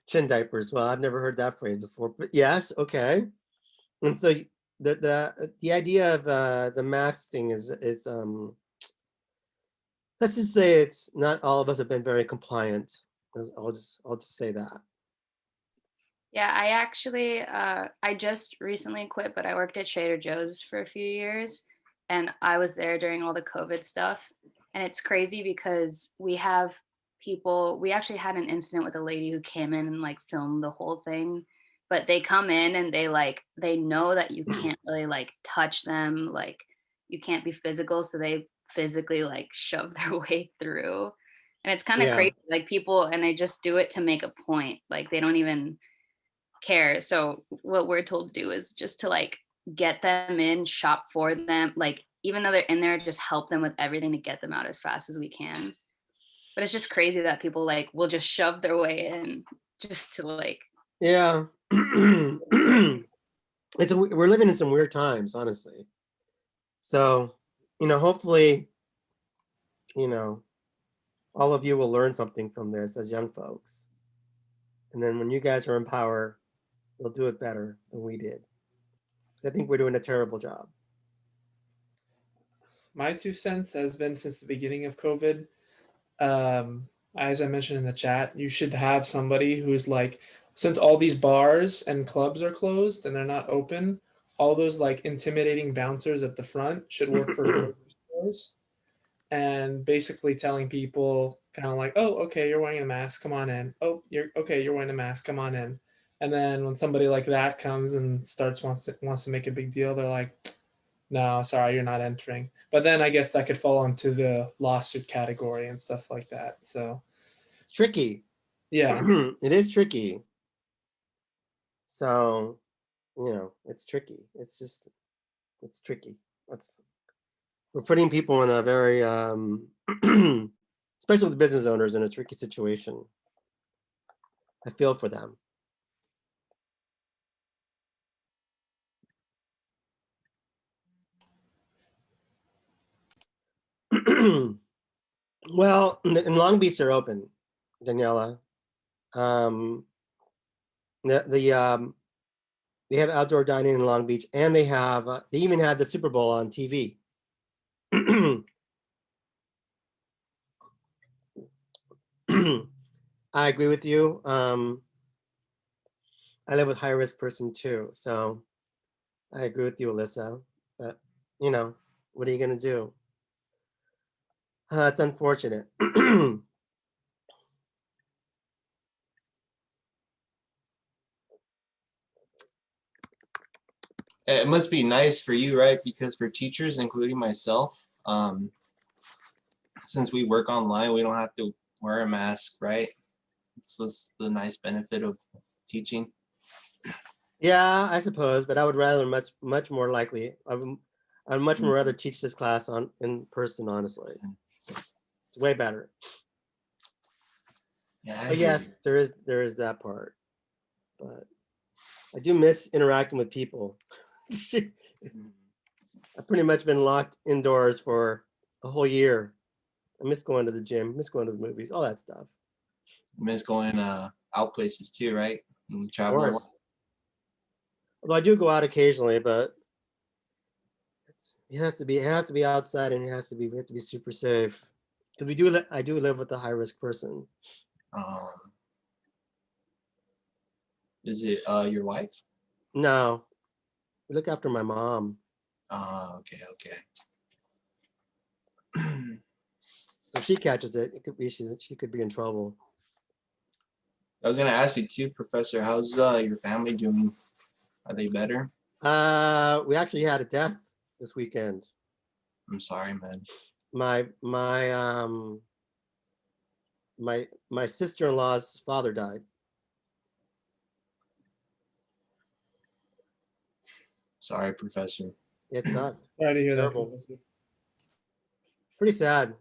[SPEAKER 1] chin diapers. Well, I've never heard that phrase before, but yes, okay. And so the idea of the max thing is let's just say it's not all of us have been very compliant. I'll just say that.
[SPEAKER 2] Yeah, I actually I just recently quit, but I worked at Trader Joe's for a few years, and I was there during all the COVID stuff. And it's crazy because we have people, we actually had an incident with a lady who came in and like filmed the whole thing, but they come in and they know that you can't really like touch them, like you can't be physical, so they physically like shove their way through. And it's kind of
[SPEAKER 1] Yeah.
[SPEAKER 2] crazy, like people, and they just do it to make a point. Like they don't even care. So what we're told to do is just to like get them in, shop for them, like even though they're in there, just help them with everything to get them out as fast as we can. But it's just crazy that people like will just shove their way in just to like.
[SPEAKER 1] Yeah. We're living in some weird times, honestly. So, hopefully, you know, all of you will learn something from this as young folks. And then when you guys are in power, you'll do it better than we did. Because I think we're doing a terrible job.
[SPEAKER 6] My 2 cents has been since the beginning of COVID. As I mentioned in the chat, you should have somebody who's like, since all these bars and clubs are closed and they're not open, all those like intimidating bouncers at the front should work for grocery stores and basically telling people kind of like, oh, okay, you're wearing a mask, come on in. Oh, you're wearing a mask, come on in. And then when somebody like that comes and wants to make a big deal, they're like, no, sorry, you're not entering. But then I guess that could fall into the lawsuit category and stuff like that. So
[SPEAKER 1] It's tricky.
[SPEAKER 6] yeah,
[SPEAKER 1] It is tricky. So, it's tricky. It's tricky. We're putting people in a very, especially the business owners, in a tricky situation. I feel for them. Well, in Long Beach, they're open, Daniela. Um, they have outdoor dining in Long Beach, and they even had the Super Bowl on TV. I agree with you. I live with high risk person too, so I agree with you, Alyssa. But what are you gonna do? It's unfortunate.
[SPEAKER 3] It must be nice for you, right? Because for teachers, including myself, since we work online, we don't have to wear a mask, right? This was the nice benefit of teaching.
[SPEAKER 1] Yeah, I suppose, but I would rather much more likely. I'd much more rather teach this class in person, honestly. It's way better.
[SPEAKER 3] Yeah, I
[SPEAKER 1] But
[SPEAKER 3] hear
[SPEAKER 1] yes, there is that part. But I do miss interacting with people.
[SPEAKER 3] you.
[SPEAKER 1] I've pretty much been locked indoors for a whole year. I miss going to the gym, miss going to the movies, all that stuff.
[SPEAKER 3] Miss going out places too, right? And
[SPEAKER 1] Of
[SPEAKER 3] travel a lot.
[SPEAKER 1] course. Although I do go out occasionally, but it has to be outside, and we have to be super safe. Because I do live with a high risk person.
[SPEAKER 3] Um, is it your wife?
[SPEAKER 1] No, we look after my mom.
[SPEAKER 3] Okay.
[SPEAKER 1] So if she catches it, it could be she could be in trouble.
[SPEAKER 3] I was gonna ask you too, Professor. How's your family doing? Are they better?
[SPEAKER 1] We actually had a death this weekend.
[SPEAKER 3] I'm sorry, man.
[SPEAKER 1] My sister-in-law's father died.
[SPEAKER 3] Sorry, Professor.
[SPEAKER 1] It sucked.
[SPEAKER 6] Sorry to hear that,
[SPEAKER 1] Terrible.
[SPEAKER 6] Professor.
[SPEAKER 1] Pretty sad.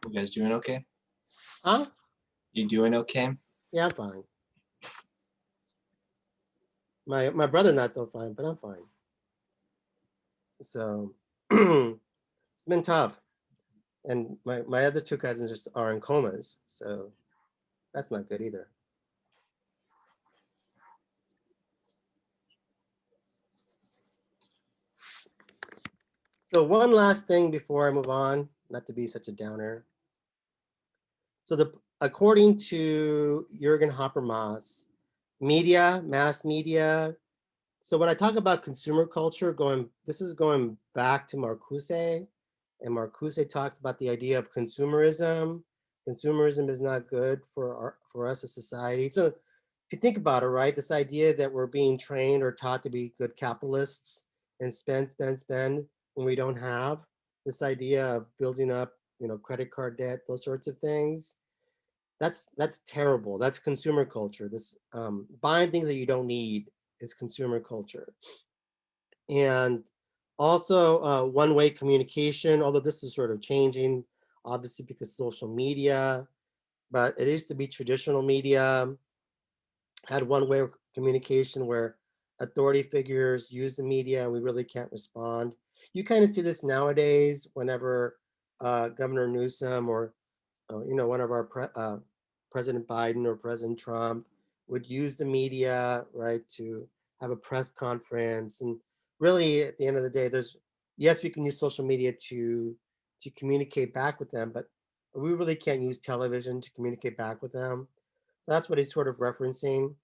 [SPEAKER 3] You guys doing okay?
[SPEAKER 1] Huh?
[SPEAKER 3] You doing okay?
[SPEAKER 1] Yeah, I'm fine. My brother not so fine, but I'm fine. So it's been tough. And my other two cousins just are in comas, so that's not good either. So one last thing before I move on, not to be such a downer. So according to Jürgen Habermas, media, mass media. So when I talk about consumer culture, this is going back to Marcuse, and Marcuse talks about the idea of consumerism. Consumerism is not good for us as society. So if you think about it, right, this idea that we're being trained or taught to be good capitalists and spend when we don't have, this idea of building up, credit card debt, those sorts of things. That's terrible. That's consumer culture. This buying things that you don't need is consumer culture. And also one-way communication, although this is sort of changing, obviously because social media, but it used to be traditional media had one-way communication where authority figures use the media and we really can't respond. You kind of see this nowadays whenever Governor Newsom or one of our President Biden or President Trump would use the media, right, to have a press conference. And really, at the end of the day, yes, we can use social media to communicate back with them, but we really can't use television to communicate back with them. That's what he's sort of referencing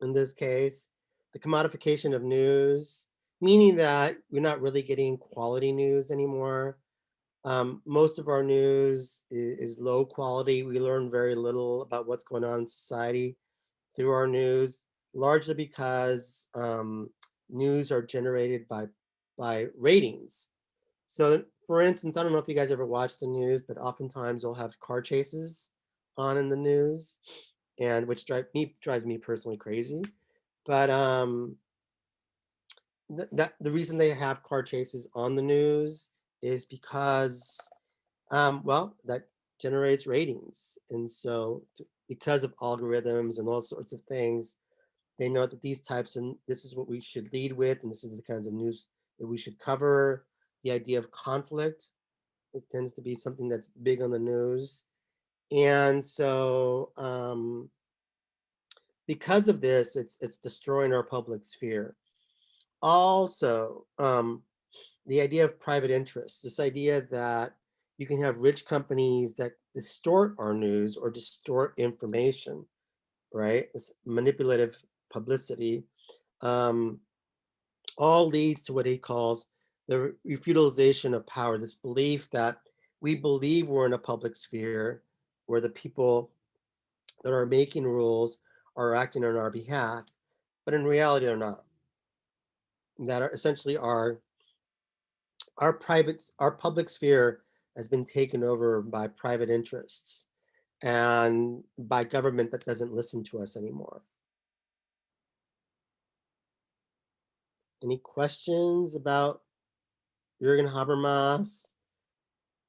[SPEAKER 1] in this case. The commodification of news, meaning that we're not really getting quality news anymore. Most of our news is low quality. We learn very little about what's going on in society through our news, largely because news are generated by ratings. So for instance, I don't know if you guys ever watch the news, but oftentimes you'll have car chases on in the news, and which drives me personally crazy. But the reason they have car chases on the news is because well, that generates ratings. And so because of algorithms and all sorts of things, they know that this is what we should lead with, and this is the kinds of news that we should cover. The idea of conflict, it tends to be something that's big on the news. And so because of this, it's destroying our public sphere. Also, the idea of private interest, this idea that you can have rich companies that distort our news or distort information, right? This manipulative publicity, all leads to what he calls the refeudalization of power, this belief that we believe we're in a public sphere where the people that are making rules are acting on our behalf, but in reality, they're not. That are essentially our public sphere has been taken over by private interests and by government that doesn't listen to us anymore. Any questions about Jürgen Habermas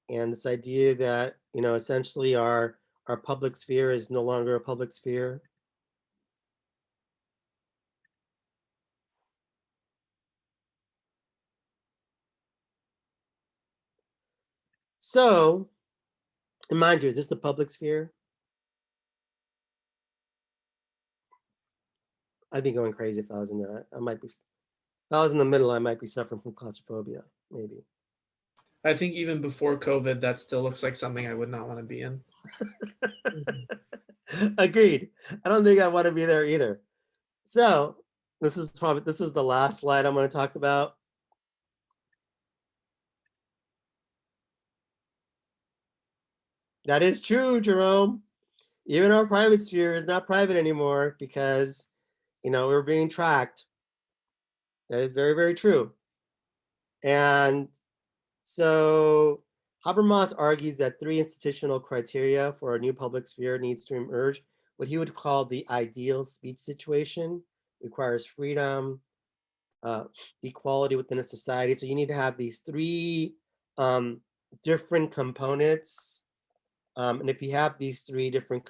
[SPEAKER 1] and this idea that, essentially our public sphere is no longer a public sphere? So, and mind you, is this the public sphere? I'd be going crazy if I was in there. If I was in the middle, I might be suffering from claustrophobia, maybe.
[SPEAKER 6] I think even before COVID, that still looks like something I would not want to be in.
[SPEAKER 1] Agreed. I don't think I want to be there either. So this is the last slide I'm going to talk about. That is true, Jerome. Even our private sphere is not private anymore because, we're being tracked. That is very, very true. And so Habermas argues that three institutional criteria for a new public sphere needs to emerge. What he would call the ideal speech situation requires freedom, uh, equality within a society. So you need to have these three different components. And if you have these three different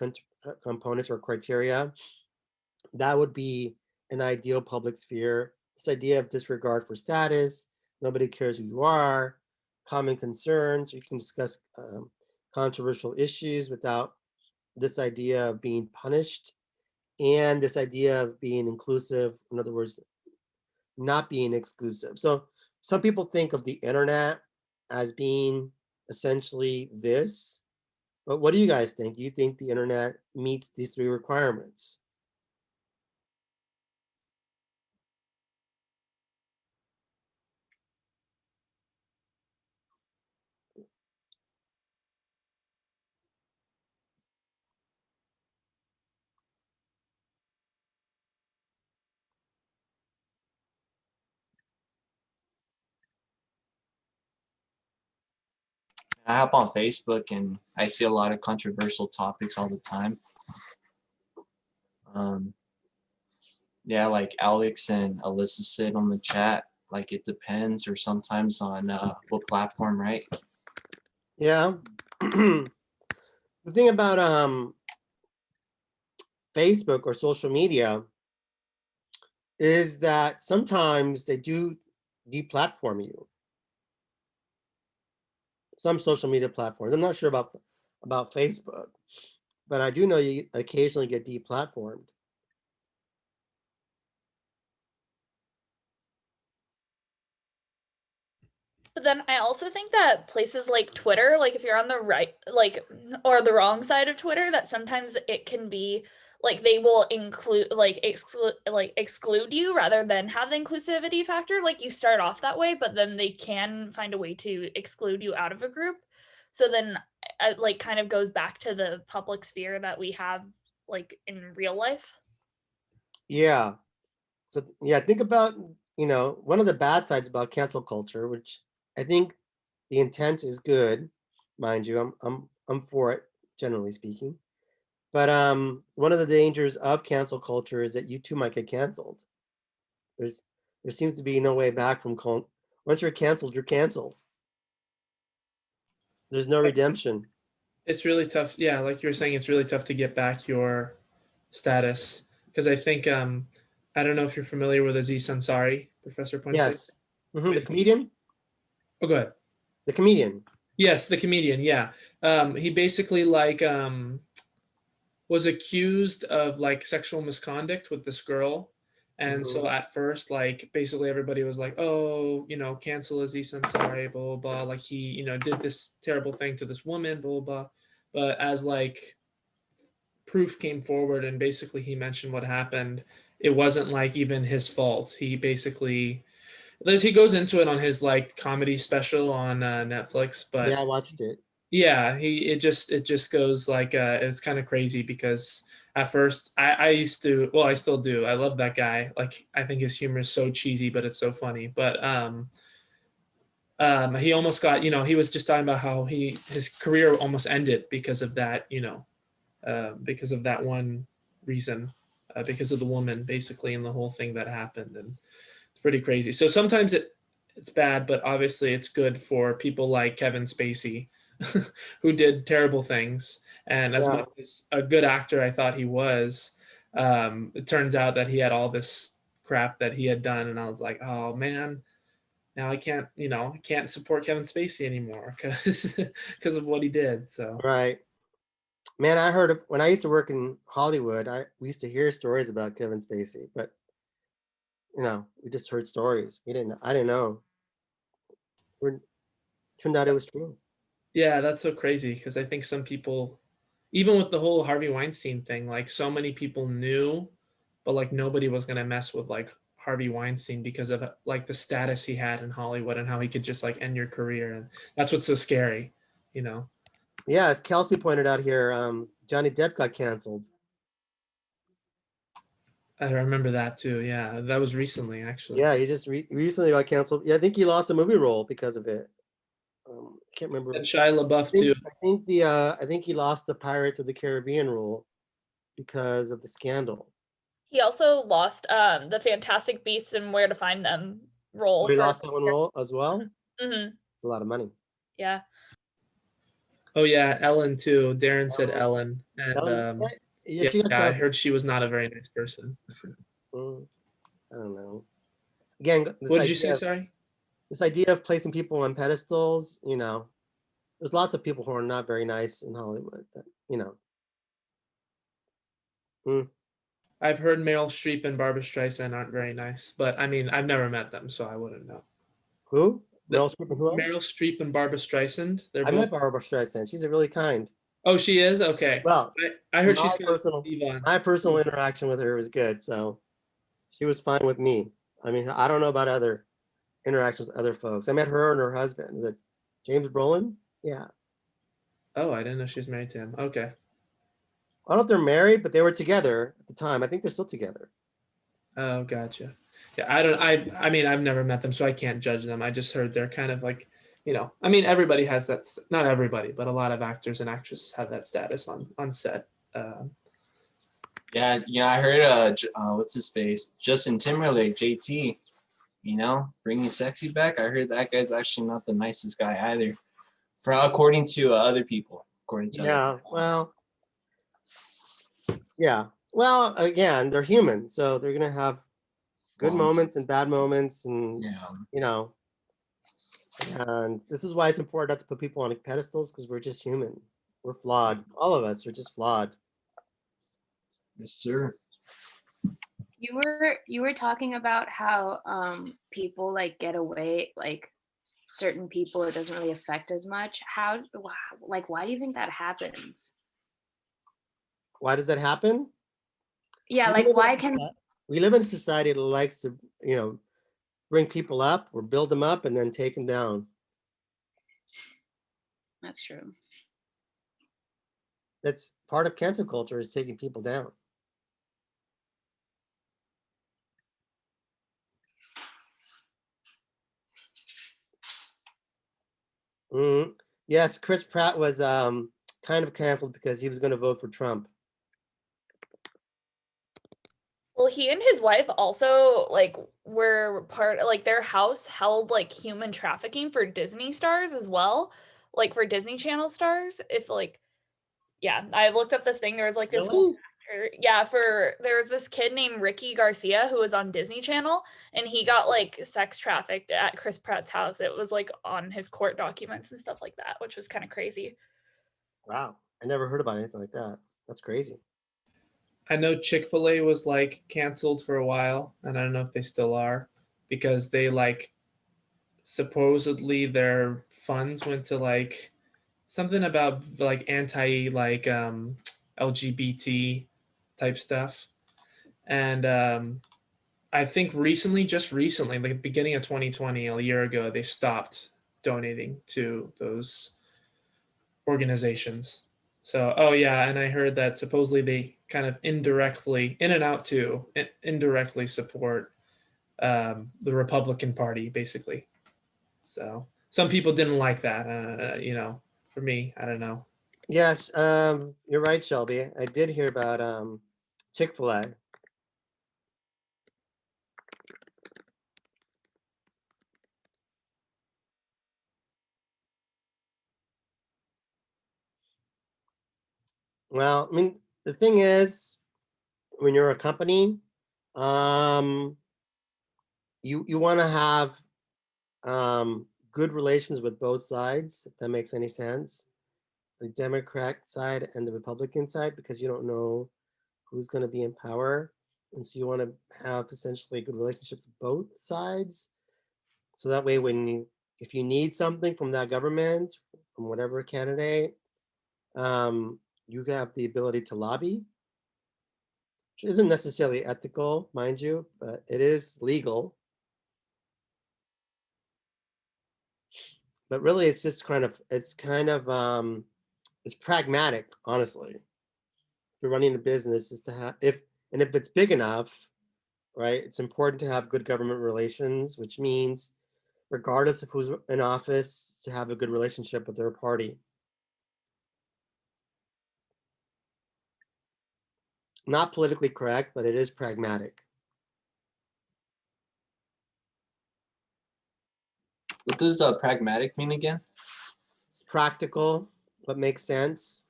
[SPEAKER 1] components or criteria, that would be an ideal public sphere. This idea of disregard for status, nobody cares who you are, common concerns, you can discuss controversial issues without this idea of being punished, and this idea of being inclusive, in other words, not being exclusive. So some people think of the internet as being essentially this, but what do you guys think? Do you think the internet meets these three requirements?
[SPEAKER 3] I hop on Facebook and I see a lot of controversial topics all the time. Yeah, like Alex and Alyssa said on the chat, like it depends, or sometimes on what platform, right?
[SPEAKER 1] Yeah. The thing about Facebook or social media is that sometimes they do deplatform you. Some social media platforms. I'm not sure about Facebook, but I do know you occasionally get deplatformed.
[SPEAKER 7] But then I also think that places like Twitter, like if you're on the right, like, or the wrong side of Twitter, that sometimes it can be like they will exclude you rather than have the inclusivity factor. Like you start off that way, but then they can find a way to exclude you out of a group. So then it like kind of goes back to the public sphere that we have like in real life.
[SPEAKER 1] Yeah. So yeah, think about, one of the bad sides about cancel culture, which I think the intent is good, mind you. I'm for it, generally speaking. But one of the dangers of cancel culture is that you too might get canceled. There seems to be no way back from once you're canceled, you're canceled. There's no redemption.
[SPEAKER 6] It's really tough. Yeah, like you were saying, it's really tough to get back your status because I think I don't know if you're familiar with Aziz Ansari, Professor Puente.
[SPEAKER 1] Yes. The comedian?
[SPEAKER 6] Oh, go ahead.
[SPEAKER 1] The comedian.
[SPEAKER 6] Yes, the comedian. Yeah, he basically was accused of like sexual misconduct with this girl. And so at first, like basically everybody was like, oh, cancel Aziz Ansari, blah, blah, blah. Like he, did this terrible thing to this woman, blah, blah, blah. But as like proof came forward and basically he mentioned what happened, it wasn't like even his fault. He basically, he goes into it on his like comedy special on Netflix, but
[SPEAKER 1] Yeah, I watched it.
[SPEAKER 6] yeah, it just goes like it's kind of crazy because at first I used to, well, I still do, I love that guy. Like I think his humor is so cheesy but it's so funny. But he almost got, he was just talking about how his career almost ended because of that, because of that one reason, because of the woman basically and the whole thing that happened. And it's pretty crazy. So sometimes it's bad, but obviously it's good for people like Kevin Spacey who did terrible things. And as much as a good actor I thought he was, it turns out that he had all this crap that he had done, and I was like, oh man, now I can't support Kevin Spacey anymore because of what he did. So
[SPEAKER 1] Right. Man, I heard when I used to work in Hollywood, we used to hear stories about Kevin Spacey, but we just heard stories. I didn't know. Turned out it was true.
[SPEAKER 6] yeah, that's so crazy because I think some people, even with the whole Harvey Weinstein thing, like so many people knew, but like nobody was gonna mess with like Harvey Weinstein because of like the status he had in Hollywood and how he could just like end your career, and that's what's so scary, you know.
[SPEAKER 1] Yeah, as Kelsey pointed out here, Johnny Depp got canceled.
[SPEAKER 6] I remember that too. Yeah, that was recently actually.
[SPEAKER 1] Yeah, he just recently got canceled. Yeah, I think he lost a movie role because of it. I can't remember.
[SPEAKER 6] And Shia LaBeouf too.
[SPEAKER 1] I think he lost the Pirates of the Caribbean role because of the scandal.
[SPEAKER 7] He also lost the Fantastic Beasts and Where to Find Them role.
[SPEAKER 1] Oh, he lost that one role as well.
[SPEAKER 7] Mm-hmm.
[SPEAKER 1] A lot of money.
[SPEAKER 7] Yeah.
[SPEAKER 6] Oh yeah, Ellen too. Darren said Ellen, and
[SPEAKER 1] Ellen, yeah,
[SPEAKER 6] yeah,
[SPEAKER 1] she got
[SPEAKER 6] I
[SPEAKER 1] canceled.
[SPEAKER 6] heard she was not a very nice person.
[SPEAKER 1] I don't know. Again,
[SPEAKER 6] What did you say? Sorry.
[SPEAKER 1] This idea of placing people on pedestals, you know, there's lots of people who are not very nice in Hollywood. That, you know.
[SPEAKER 6] I've heard Meryl Streep and Barbara Streisand aren't very nice, but I mean, I've never met them, so I wouldn't know.
[SPEAKER 1] Who?
[SPEAKER 6] The-
[SPEAKER 1] Meryl Streep and who else?
[SPEAKER 6] Meryl Streep and Barbara Streisand. They're
[SPEAKER 1] I met
[SPEAKER 6] both.
[SPEAKER 1] Barbara Streisand. She's a really kind.
[SPEAKER 6] Oh, she is? Okay.
[SPEAKER 1] Well,
[SPEAKER 6] I heard she's
[SPEAKER 1] my
[SPEAKER 6] kind
[SPEAKER 1] personal
[SPEAKER 6] of diva.
[SPEAKER 1] my personal interaction with her was good, so she was fine with me. I mean, I don't know about other interactions with other folks. I met her and her husband. Is it James Brolin? Yeah.
[SPEAKER 6] Oh, I didn't know she was married to him. Okay.
[SPEAKER 1] I don't know if they're married, but they were together at the time. I think they're still together.
[SPEAKER 6] Oh, gotcha. Yeah, I mean, I've never met them, so I can't judge them. I just heard they're kind of like, I mean, everybody has that. Not everybody, but a lot of actors and actresses have that status on set.
[SPEAKER 3] Yeah, I heard what's his face? Justin Timberlake, JT, bringing sexy back. I heard that guy's actually not the nicest guy either, according to other people.
[SPEAKER 1] Well, again, they're human, so they're gonna have good
[SPEAKER 3] Well,
[SPEAKER 1] moments and bad moments, and
[SPEAKER 3] yeah.
[SPEAKER 1] And this is why it's important not to put people on pedestals, because we're just human. We're flawed. All of us are just flawed.
[SPEAKER 3] Yes, sir.
[SPEAKER 2] You were talking about how people like get away, like certain people it doesn't really affect as much. Why do you think that happens?
[SPEAKER 1] Why does that happen?
[SPEAKER 2] Yeah,
[SPEAKER 1] we live in a society that likes to, bring people up or build them up and then take them down.
[SPEAKER 2] That's true.
[SPEAKER 1] That's part of cancel culture, is taking people down. Yes, Chris Pratt was kind of canceled because he was going to vote for Trump.
[SPEAKER 7] Well, he and his wife also were their house held human trafficking for Disney stars as well, for Disney Channel stars. I looked up this thing. There was this
[SPEAKER 1] Really?
[SPEAKER 7] there was this kid named Ricky Garcia who was on Disney Channel, and he got sex trafficked at Chris Pratt's house. It was on his court documents and stuff like that, which was kind of crazy.
[SPEAKER 1] Wow, I never heard about anything like that. That's crazy.
[SPEAKER 6] I know Chick-fil-A was canceled for a while, and I don't know if they still are, because they supposedly their funds went to something about anti LGBT type stuff. And I think just recently, like beginning of 2020, a year ago, they stopped donating to those organizations. So, oh yeah, and I heard that supposedly they kind of indirectly, in and out too, indirectly support the Republican Party, basically. So some people didn't like that. For me, I don't know.
[SPEAKER 1] Yes, you're right, Shelby. I did hear about Chick-fil-A. Well, I mean, the thing is, when you're a company, you want to have good relations with both sides, if that makes any sense, the Democrat side and the Republican side, because you don't know who's going to be in power, and so you want to have essentially good relationships with both sides, so that way if you need something from that government, from whatever candidate, you have the ability to lobby, which isn't necessarily ethical, mind you, but it is legal. But really, it's just kind of it's pragmatic, honestly. If you're running a business, is to have if it's big enough, right? It's important to have good government relations, which means regardless of who's in office, to have a good relationship with their party. Not politically correct, but it is pragmatic.
[SPEAKER 3] What does pragmatic mean again?
[SPEAKER 1] Practical, what makes sense.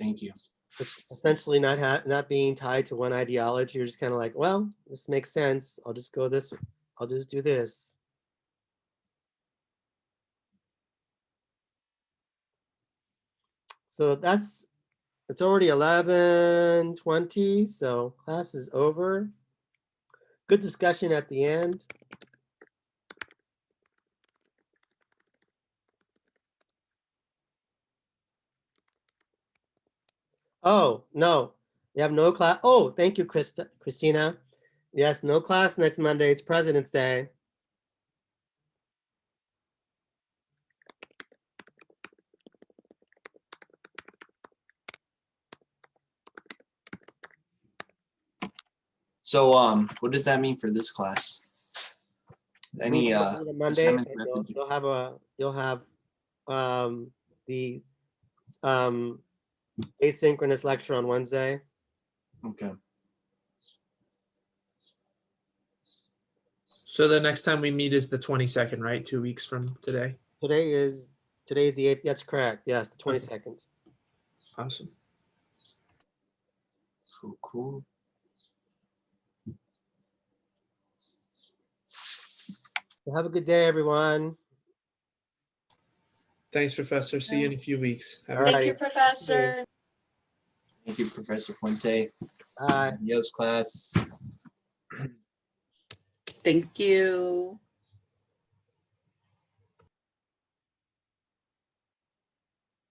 [SPEAKER 3] Thank you.
[SPEAKER 1] It's essentially not being tied to one ideology. You're just kind of like, well, this makes sense. I'll just go this. I'll just do this. So it's already 11:20. So class is over. Good discussion at the end. Oh, no, we have no class. Oh, thank you, Christina. Yes, no class next Monday. It's President's Day.
[SPEAKER 3] So what does that mean for this class? Any
[SPEAKER 1] Monday,
[SPEAKER 3] assignments we have to do?
[SPEAKER 1] you'll have the asynchronous lecture on Wednesday.
[SPEAKER 3] Okay.
[SPEAKER 6] So the next time we meet is the 22nd, right? 2 weeks from today.
[SPEAKER 1] Today's the 8th. That's correct. Yes, the 22nd.
[SPEAKER 6] Awesome.
[SPEAKER 3] Cool.
[SPEAKER 1] Well, have a good day, everyone.
[SPEAKER 6] Thanks, Professor. See you in a few weeks. Have a
[SPEAKER 1] All
[SPEAKER 6] good
[SPEAKER 1] right.
[SPEAKER 8] Thank you, Professor.
[SPEAKER 3] Thank you, Professor Fuente.
[SPEAKER 1] Bye.
[SPEAKER 3] Adios, class.
[SPEAKER 9] Thank you.